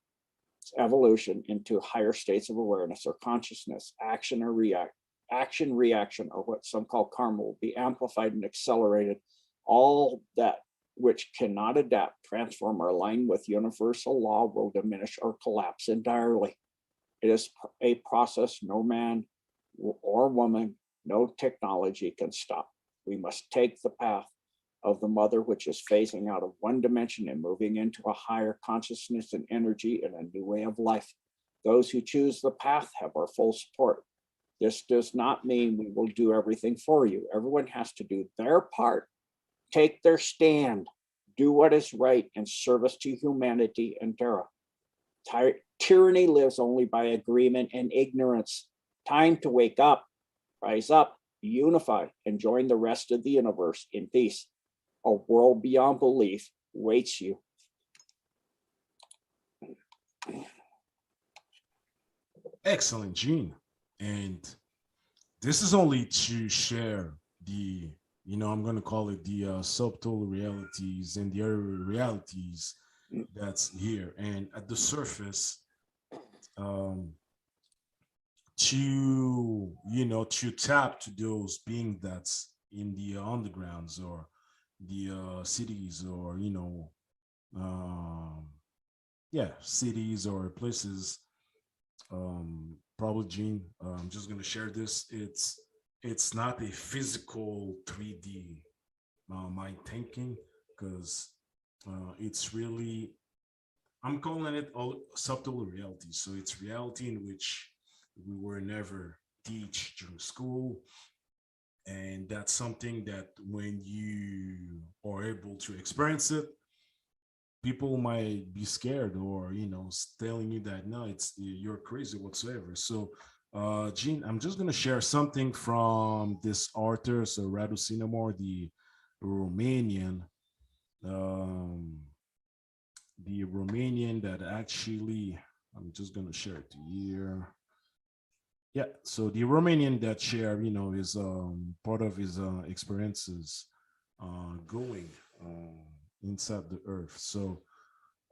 Its evolution into higher states of awareness or consciousness, action, reaction, or what some call karma, will be amplified and accelerated. All that which cannot adapt, transform, or align with universal law will diminish or collapse entirely. It is a process no man or woman, no technology can stop. We must take the path of the mother, which is phasing out of one dimension and moving into a higher consciousness and energy and a new way of life. Those who choose the path have our full support. This does not mean we will do everything for you. Everyone has to do their part, take their stand, do what is right in service to humanity and Terra. Tyranny lives only by agreement and ignorance. Time to wake up, rise up, unify, and join the rest of the universe in peace. A world beyond belief waits you. Excellent, Gene. And this is only to share the, I'm going to call it the subtle realities and the other realities that's here. And at the surface, to tap to those beings that's in the undergrounds or the cities or, cities or places. Probably, Gene, I'm just going to share this. It's not a physical 3D mind thinking, because it's really, I'm calling it all subtle reality. So it's reality in which we were never teach during school. And that's something that when you are able to experience it, people might be scared or, telling you that, no, you're crazy whatsoever. So, Gene, I'm just going to share something from this author, so Geradus Mercator, the Romanian that actually, I'm just going to share it here. Yeah, so the Romanian that share, is part of his experiences going inside the earth. So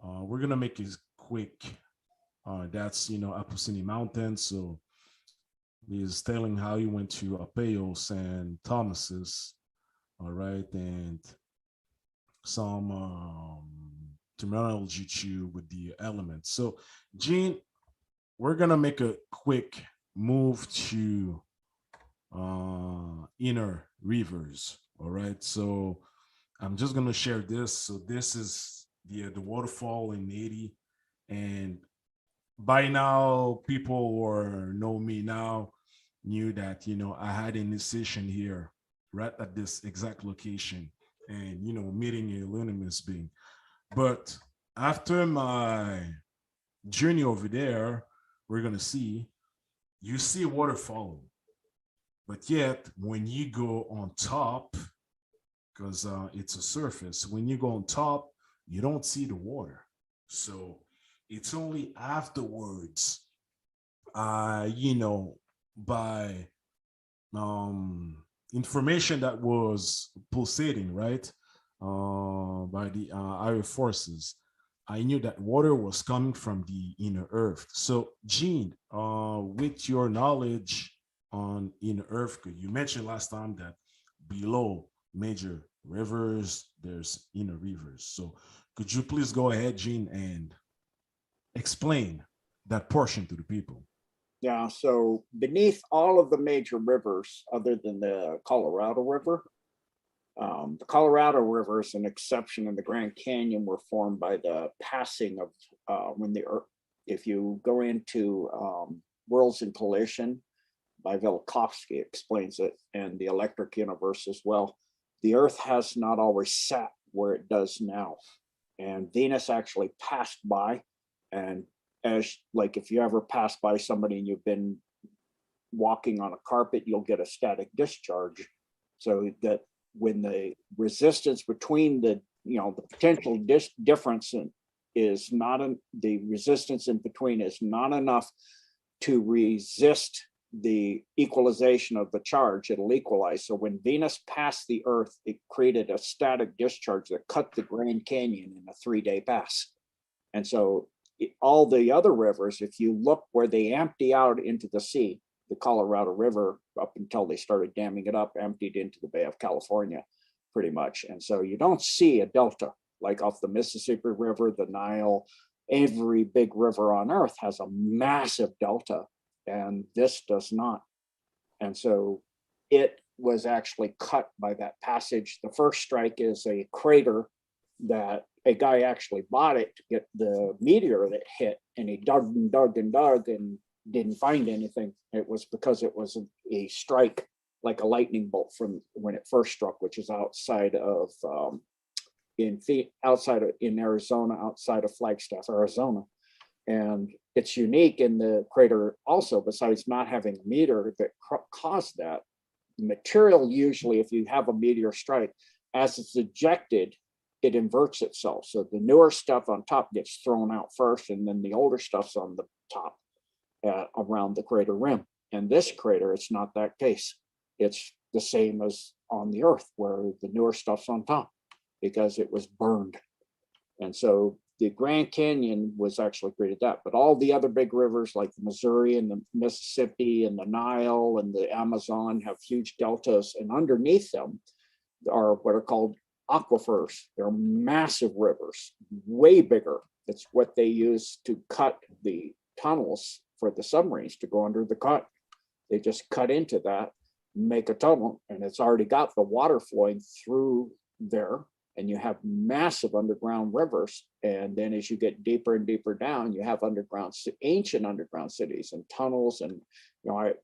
we're gonna make it quick. That's Apusini Mountain. So he's telling how he went to Apayos and Thomas's, all right, and some terminology too with the elements. So Gene, we're gonna make a quick move to inner rivers. All right, so I'm just gonna share this. So this is the waterfall in Haiti, and by now people who know me now knew that I had an initiation here, right at this exact location, and meeting a luminous being. But after my journey over there, we're gonna see you see waterfall, but yet when you go on top, because it's a surface, when you go on top, you don't see the water. So it's only afterwards, by information that was pulsating, right, by the higher forces, I knew that water was coming from the inner earth. So, Gene, with your knowledge on inner earth, you mentioned last time that below major rivers, there's inner rivers. So, could you please go ahead, Gene, and explain that portion to the people? Yeah, so beneath all of the major rivers, other than the Colorado River, the Colorado River is an exception, and the Grand Canyon were formed by the passing of when the Earth, if you go into Worlds in Collision by Velikovsky explains it, and the Electric Universe as well, the Earth has not always sat where it does now. And Venus actually passed by, and as like if you ever pass by somebody and you've been walking on a carpet, you'll get a static discharge. So that when the resistance between the the potential difference is not the resistance in between is not enough to resist the equalization of the charge, it'll equalize. So when Venus passed the Earth, it created a static discharge that cut the Grand Canyon in a 3-day pass. And so all the other rivers, if you look where they empty out into the sea, the Colorado River, up until they started damming it up, emptied into the Bay of California, pretty much. And so you don't see a delta like off the Mississippi River, the Nile. Every big river on Earth has a massive delta, and this does not. And so it was actually cut by that passage. The first strike is a crater that a guy actually bought it to get the meteor that hit, and he dug and dug and dug and didn't find anything. It was because it was a strike, like a lightning bolt from when it first struck, which is outside of in Arizona, outside of Flagstaff, Arizona. And it's unique in the crater also, besides not having a meteor that caused that. The material, usually if you have a meteor strike, as it's ejected, it inverts itself. So the newer stuff on top gets thrown out first, and then the older stuff's on the top around the crater rim. And this crater, it's not that case. It's the same as on the Earth, where the newer stuff's on top because it was burned. And so the Grand Canyon was actually created that, but all the other big rivers like the Missouri and the Mississippi and the Nile and the Amazon have huge deltas, and underneath them are what are called aquifers. They're massive rivers, way bigger. It's what they use to cut the tunnels for the submarines to go under the cut. They just cut into that, make a tunnel, and it's already got the water flowing through there. And you have massive underground rivers. And then as you get deeper and deeper down, you have ancient underground cities and tunnels. And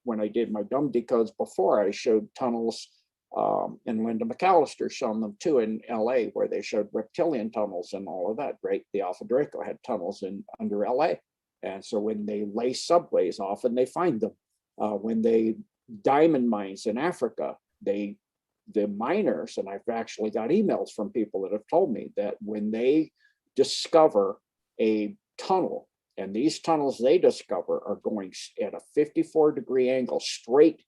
when I did my dumb decodes before, I showed tunnels, and Linda McAllister shown them too in LA, where they showed reptilian tunnels and all of that. Right, the Alpha Draco had tunnels under LA. And so when they lay subways, often they find them. When they diamond mines in Africa, the miners, and I've actually got emails from people that have told me that when they discover a tunnel, and these tunnels they discover are going at a 54-degree angle straight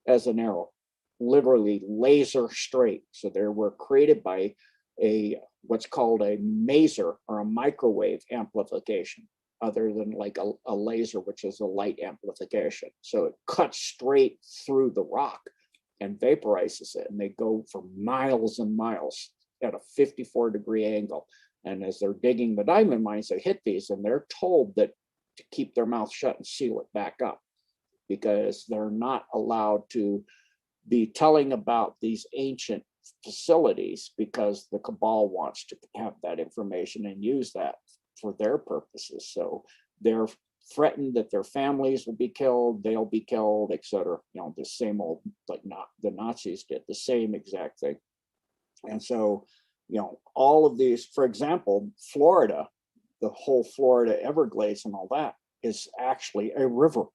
as an arrow, literally laser straight. So they were created by what's called a maser, or a microwave amplification, other than like a laser, which is a light amplification. So it cuts straight through the rock and vaporizes it, and they go for miles and miles at a 54-degree angle. And as they're digging the diamond mines, they hit these, and they're told that to keep their mouth shut and seal it back up, because they're not allowed to be telling about these ancient facilities, because the cabal wants to have that information and use that for their purposes. So they're threatened that their families will be killed, they'll be killed, etc. The same old, like the Nazis did the same exact thing. And so, all of these, for example, Florida, the whole Florida Everglades and all that is actually a river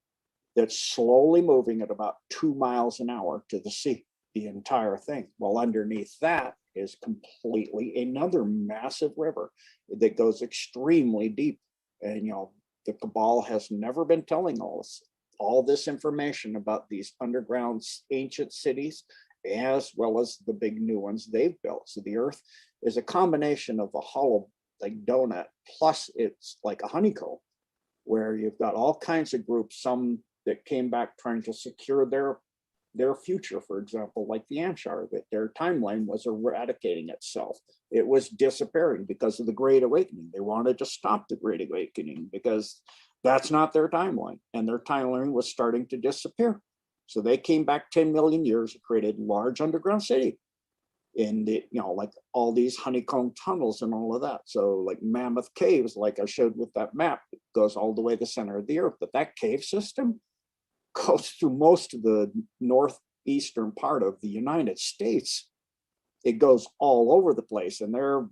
that's slowly moving at about 2 miles an hour to the sea, the entire thing. Well, underneath that is completely another massive river that goes extremely deep. And, the cabal has never been telling all this information about these underground ancient cities, as well as the big new ones they've built. So the Earth is a combination of a hollow, like donut, plus it's like a honeycomb, where you've got all kinds of groups, some that came back trying to secure their future, for example, like the Amshar, that their timeline was eradicating itself. It was disappearing because of the Great Awakening. They wanted to stop the Great Awakening because that's not their timeline, and their timeline was starting to disappear. So they came back 10 million years and created large underground city in the, like all these honeycomb tunnels and all of that. So like Mammoth Caves, like I showed with that map, it goes all the way to the center of the Earth, but that cave system goes through most of the northeastern part of the United States. It goes all over the place, and they're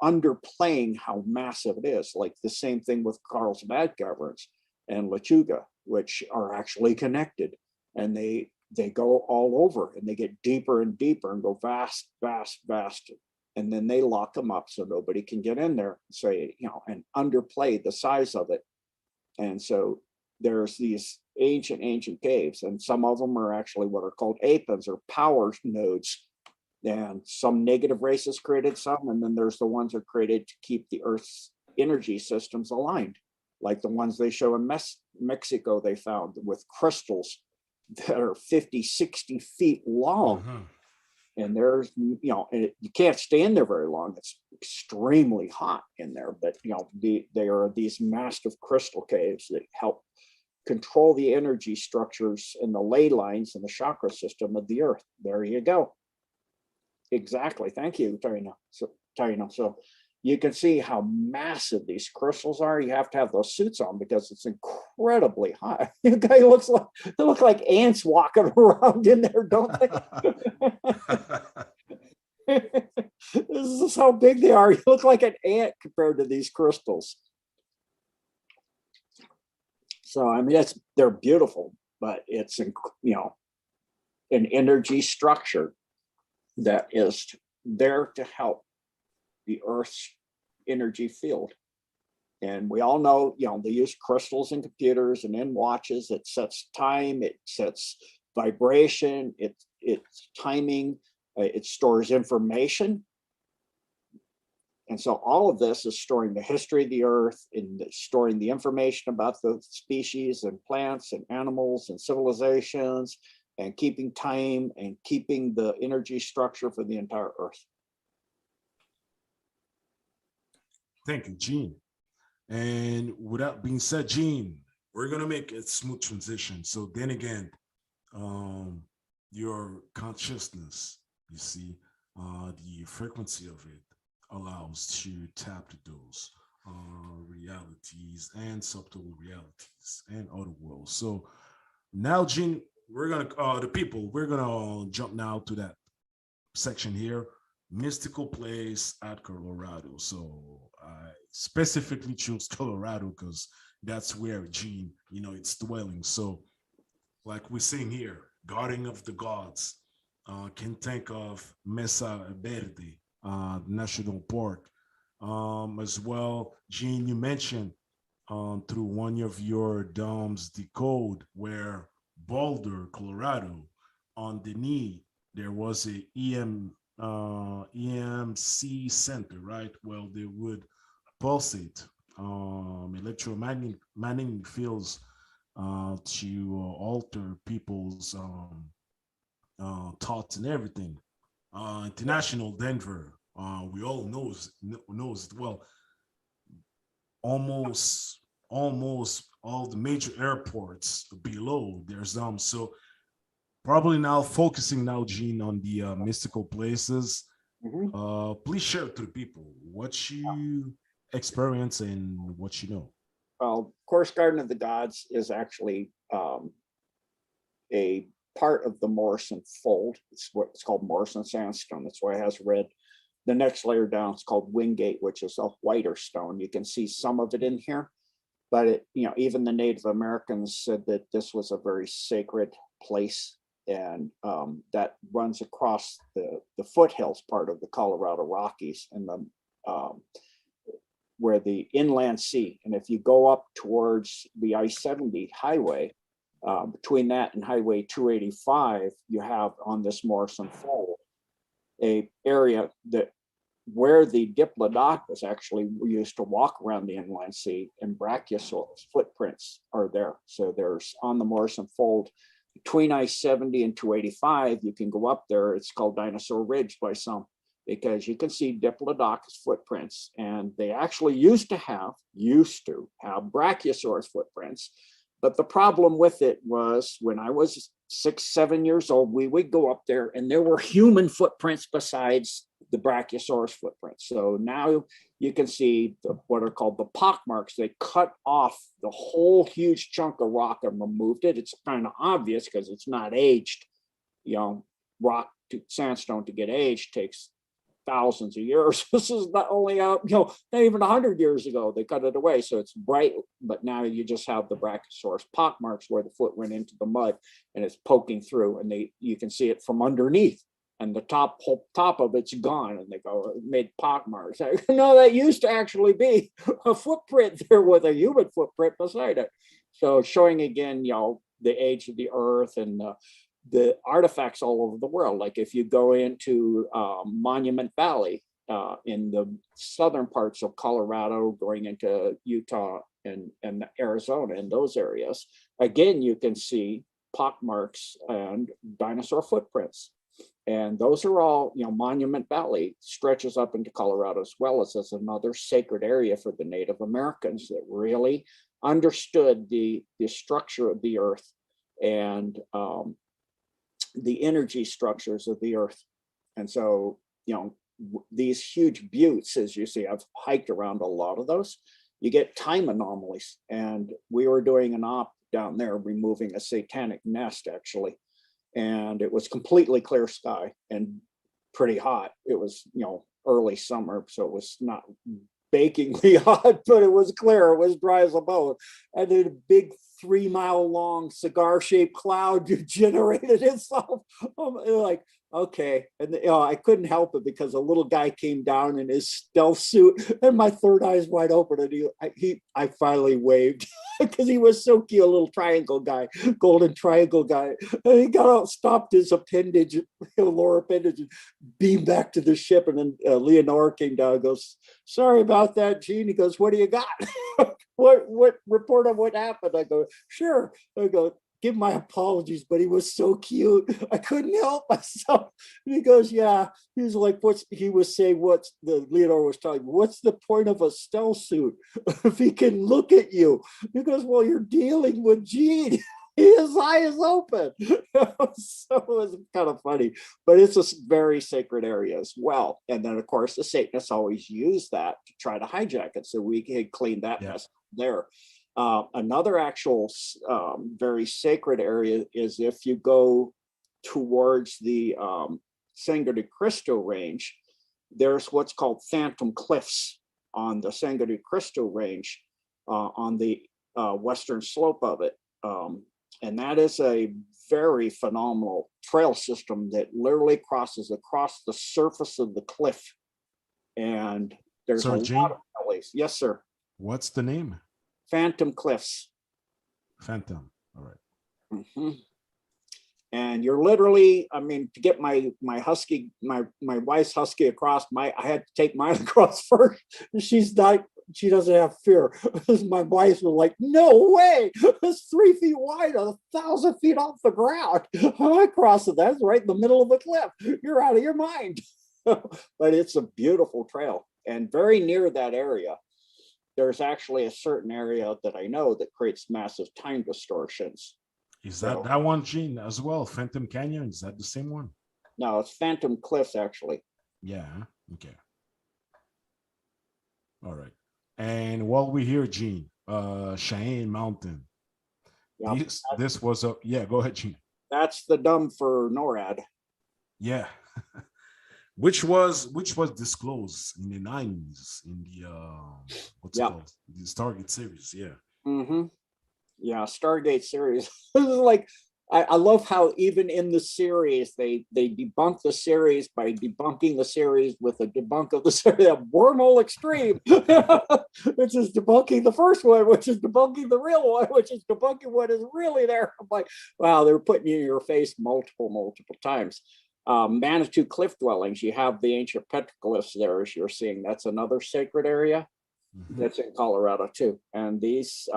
underplaying how massive it is. Like the same thing with Carlsbad Caverns and Lechuga, which are actually connected, and they go all over, and they get deeper and deeper and go vast, and then they lock them up so nobody can get in there and say, and underplay the size of it. And so there's these ancient caves, and some of them are actually what are called apens, or power nodes. And some negative races created some, and then there's the ones that are created to keep the Earth's energy systems aligned, like the ones they show in Mexico they found with crystals that are 50, 60 feet long. And there's, you can't stay in there very long. It's extremely hot in there, but, there are these massive crystal caves that help control the energy structures and the ley lines and the chakra system of the earth. There you go. Exactly. Thank you, Taino. So you can see how massive these crystals are. You have to have those suits on because it's incredibly hot. You guys they look like ants walking around in there, don't they? This is how big they are. You look like an ant compared to these crystals. So I mean, they're beautiful, but it's, you know, an energy structure that is there to help the Earth's energy field. And we all know, you know, they use crystals in computers and in watches. It sets time, it sets vibration, it's timing, it stores information. And so all of this is storing the history of the Earth and storing the information about the species and plants and animals and civilizations, and keeping time and keeping the energy structure for the entire Earth. Thank you, Gene. And with that being said, Gene, we're gonna make a smooth transition. So then again, your consciousness, you see, the frequency of it allows to tap to those realities and subtle realities and other worlds. So now, Gene, we're gonna we're gonna jump now to that section here, mystical place at Colorado. So I specifically chose Colorado because that's where Gene, you know, it's dwelling. So like we're saying here, guardian of the gods, can think of Mesa Verde, national park, as well. Gene, you mentioned through one of your DUMBS decode where Boulder, Colorado, underneath there was a EMC center, right? Well, they would pulsate electromagnetic fields to alter people's thoughts and everything. International Denver, we all knows it well. Almost all the major airports below there's so probably now focusing now, Gene, on the mystical places. Please share to the people what you experience and what you know. Well, of course, Garden of the Gods is actually a part of the Morrison fold. It's what's called Morrison sandstone. That's why it has red. The next layer down is called Wingate, which is a whiter stone. You can see some of it in here, but it, you know, even the Native Americans said that this was a very sacred place, and that runs across the foothills part of the Colorado Rockies and the where the inland sea. And if you go up towards the I-70 highway, between that and Highway 285, you have on this Morrison Fold a area that where the Diplodocus actually used to walk around the inland sea, and Brachiosaurus footprints are there. So there's on the Morrison Fold between I-70 and 285, you can go up there. It's called Dinosaur Ridge by some, because you can see Diplodocus footprints, and they actually used to have Brachiosaurus footprints. But the problem with it was when I was 6, 7 years old, we would go up there and there were human footprints besides the Brachiosaurus footprints. So now you can see what are called the pock marks. They cut off the whole huge chunk of rock and removed it. It's kind of obvious because it's not aged. You know, rock to sandstone to get aged takes thousands of years. This is not only not even 100 years ago they cut it away, so it's bright. But now you just have the Brachiosaurus pock marks where the foot went into the mud and it's poking through, and you can see it from underneath, and the whole top of it's gone, and they go, it made pock marks. No, that used to actually be a footprint there with a human footprint beside it. So showing again, the age of the earth and the artifacts all over the world. Like if you go into Monument Valley in the southern parts of Colorado, going into Utah and Arizona, in those areas, again, you can see pock marks and dinosaur footprints. And those are all, Monument Valley stretches up into Colorado as well as another sacred area for the Native Americans that really understood the structure of the earth and the energy structures of the earth. And so, these huge buttes, as you see, I've hiked around a lot of those, you get time anomalies. And we were doing an op down there, removing a satanic nest, actually. And it was completely clear sky and pretty hot. It was, early summer, so it was not bakingly hot, but it was clear. It was dry as a bone. And then a big 3-mile long cigar-shaped cloud generated itself. Like, okay. And I couldn't help it because a little guy came down in his stealth suit and my third eye is wide open. And I finally waved because he was so cute, a little triangle guy, golden triangle guy. And he got out, stopped his appendage, lower appendage, and beamed back to the ship. And then Leonora came down and goes, sorry about that, Gene. He goes, what do you got? What report on what happened? I go, sure. I go, give my apologies, but he was so cute. I couldn't help myself. And he goes, yeah. He was like, Leonora was telling me, what's the point of a stealth suit if he can look at you? He goes, well, you're dealing with Gene. His eye is open. So it was kind of funny, but it's a very sacred area as well. And then, of course, the Satanists always use that to try to hijack it. So we can clean that mess there. Another actual very sacred area is if you go towards the Sangre de Cristo range, there's what's called Phantom Cliffs on the Sangre de Cristo range on the western slope of it. And that is a very phenomenal trail system that literally crosses across the surface of the cliff. And there's lot of valleys. Yes, sir. What's the name? Phantom Cliffs. Phantom. All right. Mm-hmm. And you're literally, to get my husky, my wife's husky across, I had to take mine across first. She doesn't have fear. My wife was like, no way, it's 3 feet wide, 1,000 feet off the ground. I crossed it. That's right in the middle of the cliff. You're out of your mind. But it's a beautiful trail. And very near that area, there's actually a certain area that I know that creates massive time distortions. Is that one, Gene, as well? Phantom Canyon? Is that the same one? No, it's Phantom Cliffs, actually. Yeah. Okay. All right. And while we're here, Gene, Cheyenne Mountain. Yep. This was a go ahead, Gene. That's the dumb for NORAD. Yeah. which was disclosed in the 90s in the what's it called? The Stargate series. Yeah. Mm-hmm. Yeah, Stargate series. This is like, I love how even in the series they debunk the series by debunking the series with a debunk of the series. Wormhole Extreme, which is debunking the first one, which is debunking the real one, which is debunking what is really there. I'm like, wow, they're putting you in your face multiple times. Manitou cliff dwellings, you have the ancient petroglyphs there, as you're seeing. That's another sacred area. Mm-hmm. That's in Colorado too. And these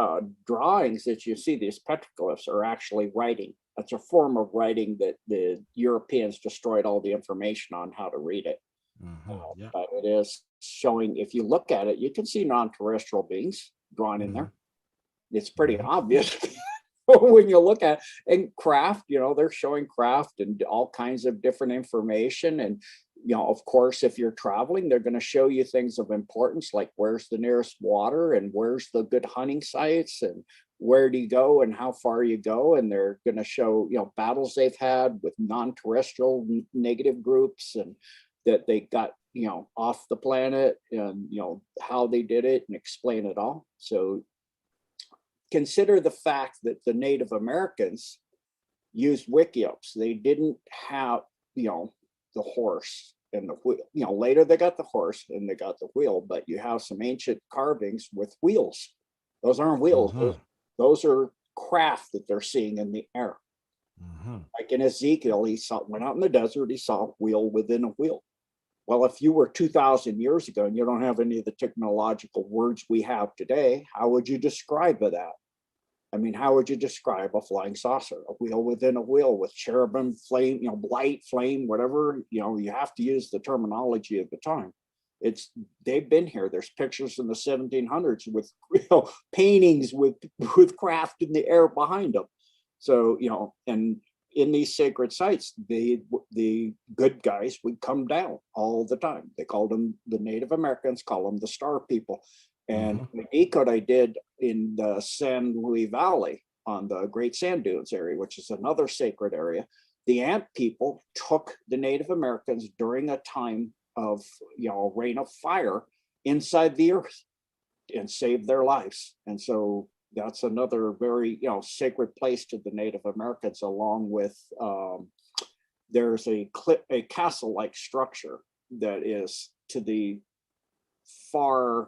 drawings that you see, these petroglyphs, are actually writing. That's a form of writing that the Europeans destroyed all the information on how to read it. Mm-hmm. But it is showing, if you look at it, you can see non-terrestrial beings drawn in there. It's pretty obvious when you look at it. And craft, they're showing craft and all kinds of different information. And of course, if you're traveling, they're going to show you things of importance, like where's the nearest water and where's the good hunting sites and where do you go and how far you go. And they're going to show, battles they've had with non-terrestrial negative groups and that they got, off the planet and, how they did it and explain it all. So consider the fact that the Native Americans used wickiups. They didn't have, the horse and the wheel. Later they got the horse and they got the wheel, but you have some ancient carvings with wheels. Those aren't wheels. Mm-hmm. Those are craft that they're seeing in the air. Mm-hmm. Like in Ezekiel, went out in the desert, he saw a wheel within a wheel. Well, if you were 2,000 years ago and you don't have any of the technological words we have today, how would you describe that? I mean, how would you describe a flying saucer? A wheel within a wheel with cherubim, flame, light, flame, whatever, you have to use the terminology of the time. They've been here. There's pictures in the 1700s with paintings with craft in the air behind them. So, and in these sacred sites, the good guys would come down all the time. They called them, the Native Americans call them the Star People. And the decode I did in the San Luis Valley on the Great Sand Dunes area, which is another sacred area, the Ant people took the Native Americans during a time of, rain of fire inside the earth and saved their lives. And so that's another very, sacred place to the Native Americans, along with, there's a castle-like structure that is to the far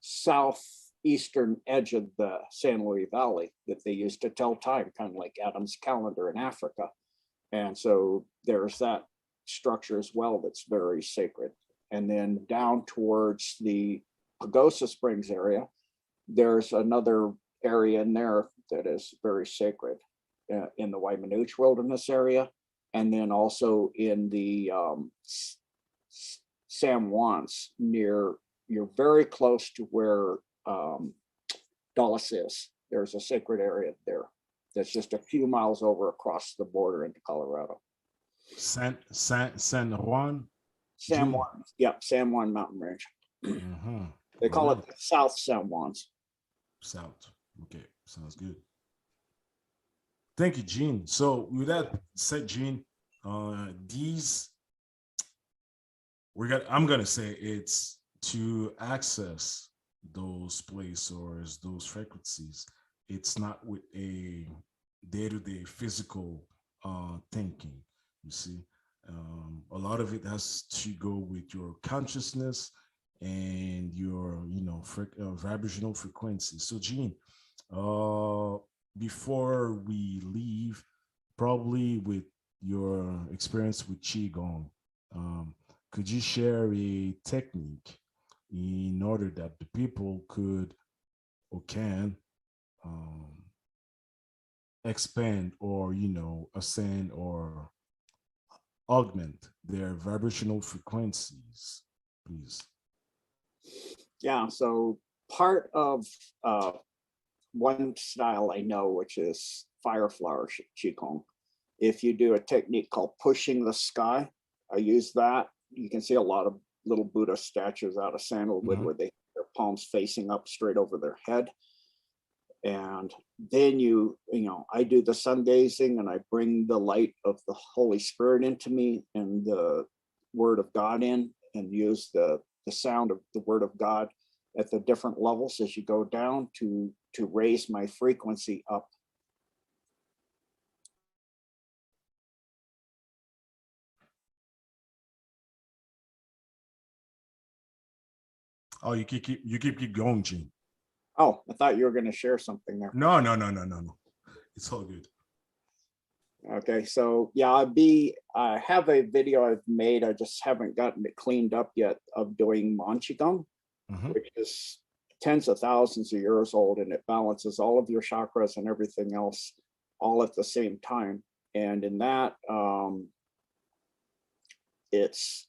southeastern edge of the San Luis Valley that they used to tell time, kind of like Adam's calendar in Africa. And so there's that structure as well that's very sacred. And then down towards the Pagosa Springs area, there's another area in there that is very sacred in the Waimanooch Wilderness area, and then also in the San Juans you're very close to where Dulles is. There's a sacred area there that's just a few miles over across the border into Colorado. San Juan? San Juan, yep, San Juan Mountain Range. They call it South San Juans. South, okay, sounds good. Thank you, Gene. So with that said, Gene, I'm gonna say it's to access those places or those frequencies. It's not with a day-to-day physical thinking. You see, a lot of it has to go with your consciousness and your, vibrational frequency. So, Gene, before we leave, probably with your experience with Qigong, could you share a technique in order that the people could or can expand or, ascend or augment their vibrational frequencies, please? Yeah, so part of one style I know, which is fire flower Qigong. If you do a technique called pushing the sky, I use that. You can see a lot of little Buddha statues out of sandalwood where their palms facing up straight over their head. And then I do the sun gazing and I bring the light of the Holy Spirit into me and the word of God in, and use the sound of the word of God at the different levels as you go down to raise my frequency up. Oh, you keep going, Gene. Oh, I thought you were going to share something there. No. It's all good. Okay, so yeah, I have a video I've made. I just haven't gotten it cleaned up yet, of doing Mon Qigong, which is tens of thousands of years old, and it balances all of your chakras and everything else all at the same time. And in that, it's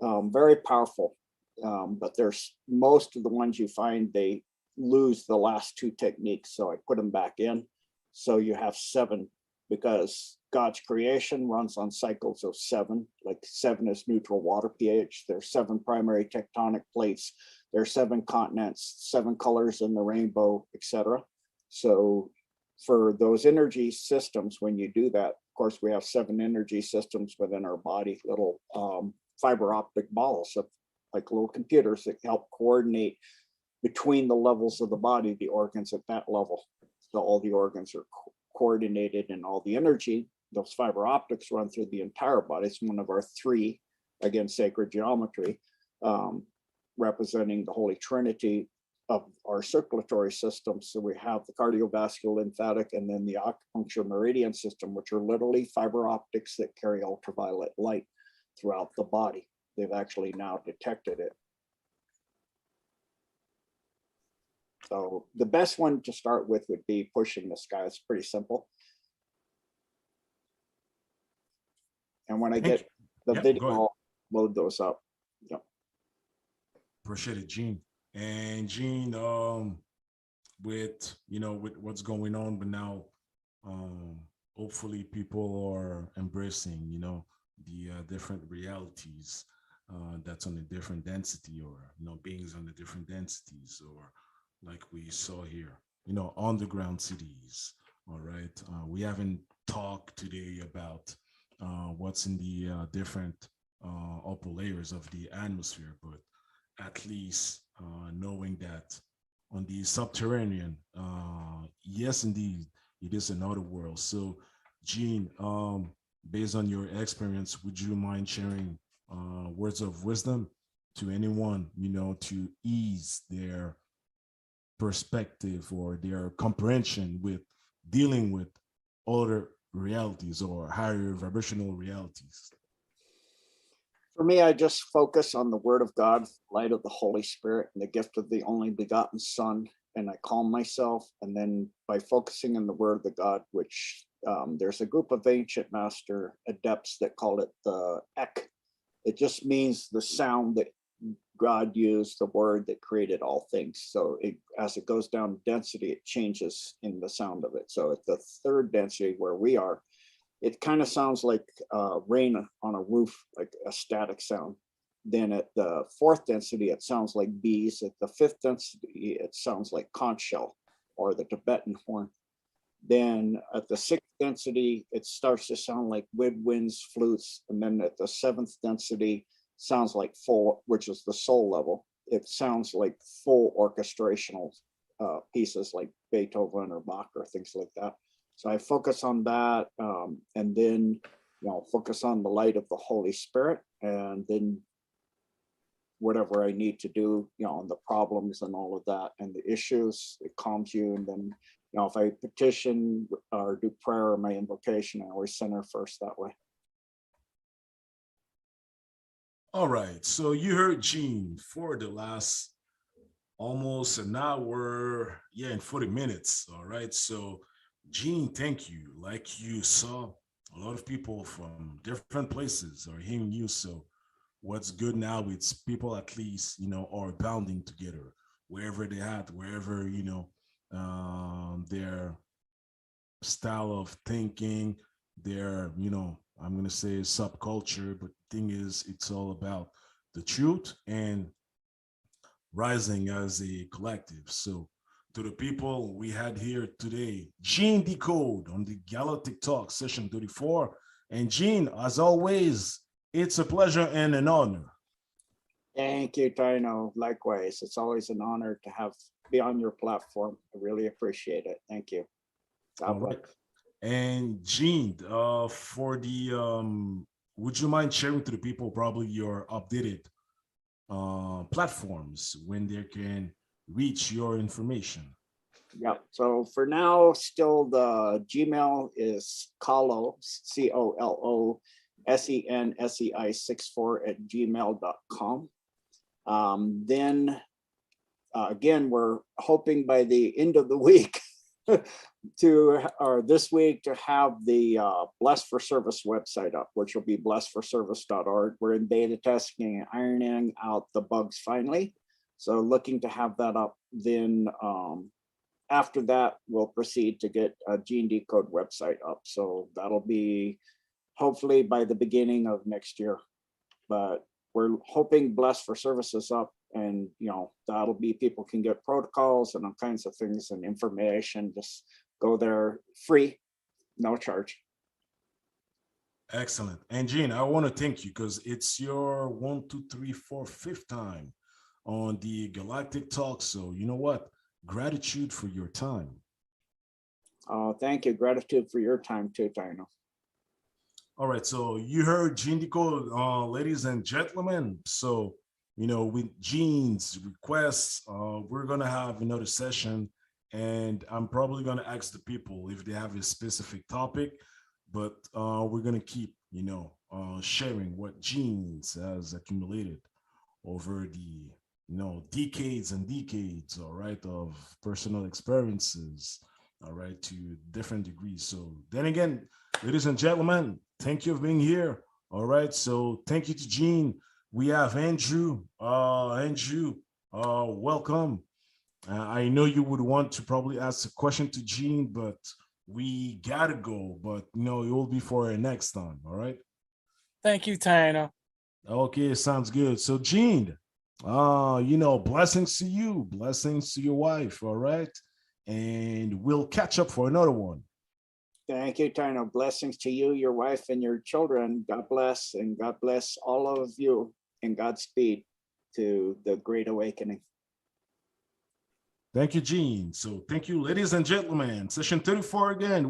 very powerful. But there's most of the ones you find, they lose the last two techniques. So I put them back in. So you have 7, because God's creation runs on cycles of 7, like 7 is neutral water pH. There's 7 primary tectonic plates. There's 7 continents, 7 colors in the rainbow, etc. So for those energy systems, when you do that, of course, we have 7 energy systems within our body, little fiber optic balls of like little computers that help coordinate between the levels of the body, the organs at that level. So all the organs are coordinated, and all the energy, those fiber optics run through the entire body. It's one of our 3, again, sacred geometry, representing the Holy Trinity of our circulatory system. So we have the cardiovascular, lymphatic, and then the acupuncture meridian system, which are literally fiber optics that carry ultraviolet light throughout the body. They've actually now detected it. So the best one to start with would be pushing the sky. It's pretty simple. And when I Thank get the Yep, video, go ahead. I'll load those up. Yep. Appreciate it, Gene. And Gene, with with what's going on, but now hopefully people are embracing the different realities that's on a different density, or beings on the different densities, or like we saw here, underground cities. All right, we haven't talked today about what's in the different upper layers of the atmosphere, but at least knowing that on the subterranean, yes, indeed, it is another world. So, Gene, based on your experience, would you mind sharing words of wisdom to anyone, to ease their perspective or their comprehension with dealing with other realities or higher vibrational realities? For me, I just focus on the word of God, light of the Holy Spirit, and the gift of the only begotten Son. And I calm myself. And then by focusing on the word of the God, which there's a group of ancient master adepts that call it the Ek. It just means the sound that God used, the word that created all things. So as it goes down density, it changes in the sound of it. So at the third density where we are, it kind of sounds like rain on a roof, like a static sound. Then at the fourth density, it sounds like bees. At the fifth density, it sounds like conch shell or the Tibetan horn. Then at the sixth density, it starts to sound like woodwinds, flutes. And then at the seventh density, sounds like full, which is the soul level. It sounds like full orchestrational pieces like Beethoven or Bach or things like that. So I focus on that, and then focus on the light of the Holy Spirit, and then whatever I need to do, on the problems and all of that and the issues, it calms you. And then if I petition or do prayer or my invocation, I always center first that way. All right, so you heard Gene for the last almost an hour, and 40 minutes. All right, so Gene, thank you. Like you saw, a lot of people from different places are hearing you. So what's good now, it's people at least, are bounding together, wherever they're at, wherever, their style of thinking, their, I'm going to say subculture, but the thing is, it's all about the truth and rising as a collective. So to the people we had here today, Gene Decode on the Galactic Talk session 34. And Gene, as always, it's a pleasure and an honor. Thank you, Taino. Likewise, it's always an honor to be on your platform. I really appreciate it. Thank you. God bless. Right. And Gene, for the would you mind sharing to the people probably your updated platforms when they can reach your information? Yeah. So for now, still the Gmail is Colo, COLOSENSEI 64@gmail.com. Then again, we're hoping by the end of the week or this week to have the Blessed for Service website up, which will be blessedforservice.org. We're in beta testing and ironing out the bugs finally. So looking to have that up. Then after that, we'll proceed to get a Gene Decode website up. So that'll be hopefully by the beginning of next year. But we're hoping Blessed for Service is up, and that'll be people can get protocols and all kinds of things and information. Just go there free, no charge. Excellent. And Gene, I want to thank you because it's your 1, 2, 3, 4, 5th time on the Galactic Talk. So you know what? Gratitude for your time. Thank you. Gratitude for your time too, Taino. All right. So you heard Gene Decode, ladies and gentlemen. So, with Gene's requests, we're going to have another session, and I'm probably going to ask the people if they have a specific topic, but we're going to keep, sharing what Gene's has accumulated over the decades and decades, all right, of personal experiences, all right, to different degrees. So then again, ladies and gentlemen, thank you for being here. All right, so thank you to Gene. We have Andrew. Welcome. I know you would want to probably ask a question to Gene, but we gotta go. But it will be for our next time. All right. Thank you, Taino. Okay, sounds good. So Gene, blessings to you, blessings to your wife. All right, and we'll catch up for another one. Thank you, Taino. Blessings to you, your wife, and your children. God bless, and God bless all of you, and Godspeed to the Great Awakening. Thank you, Gene. So thank you, ladies and gentlemen. Session 34 again.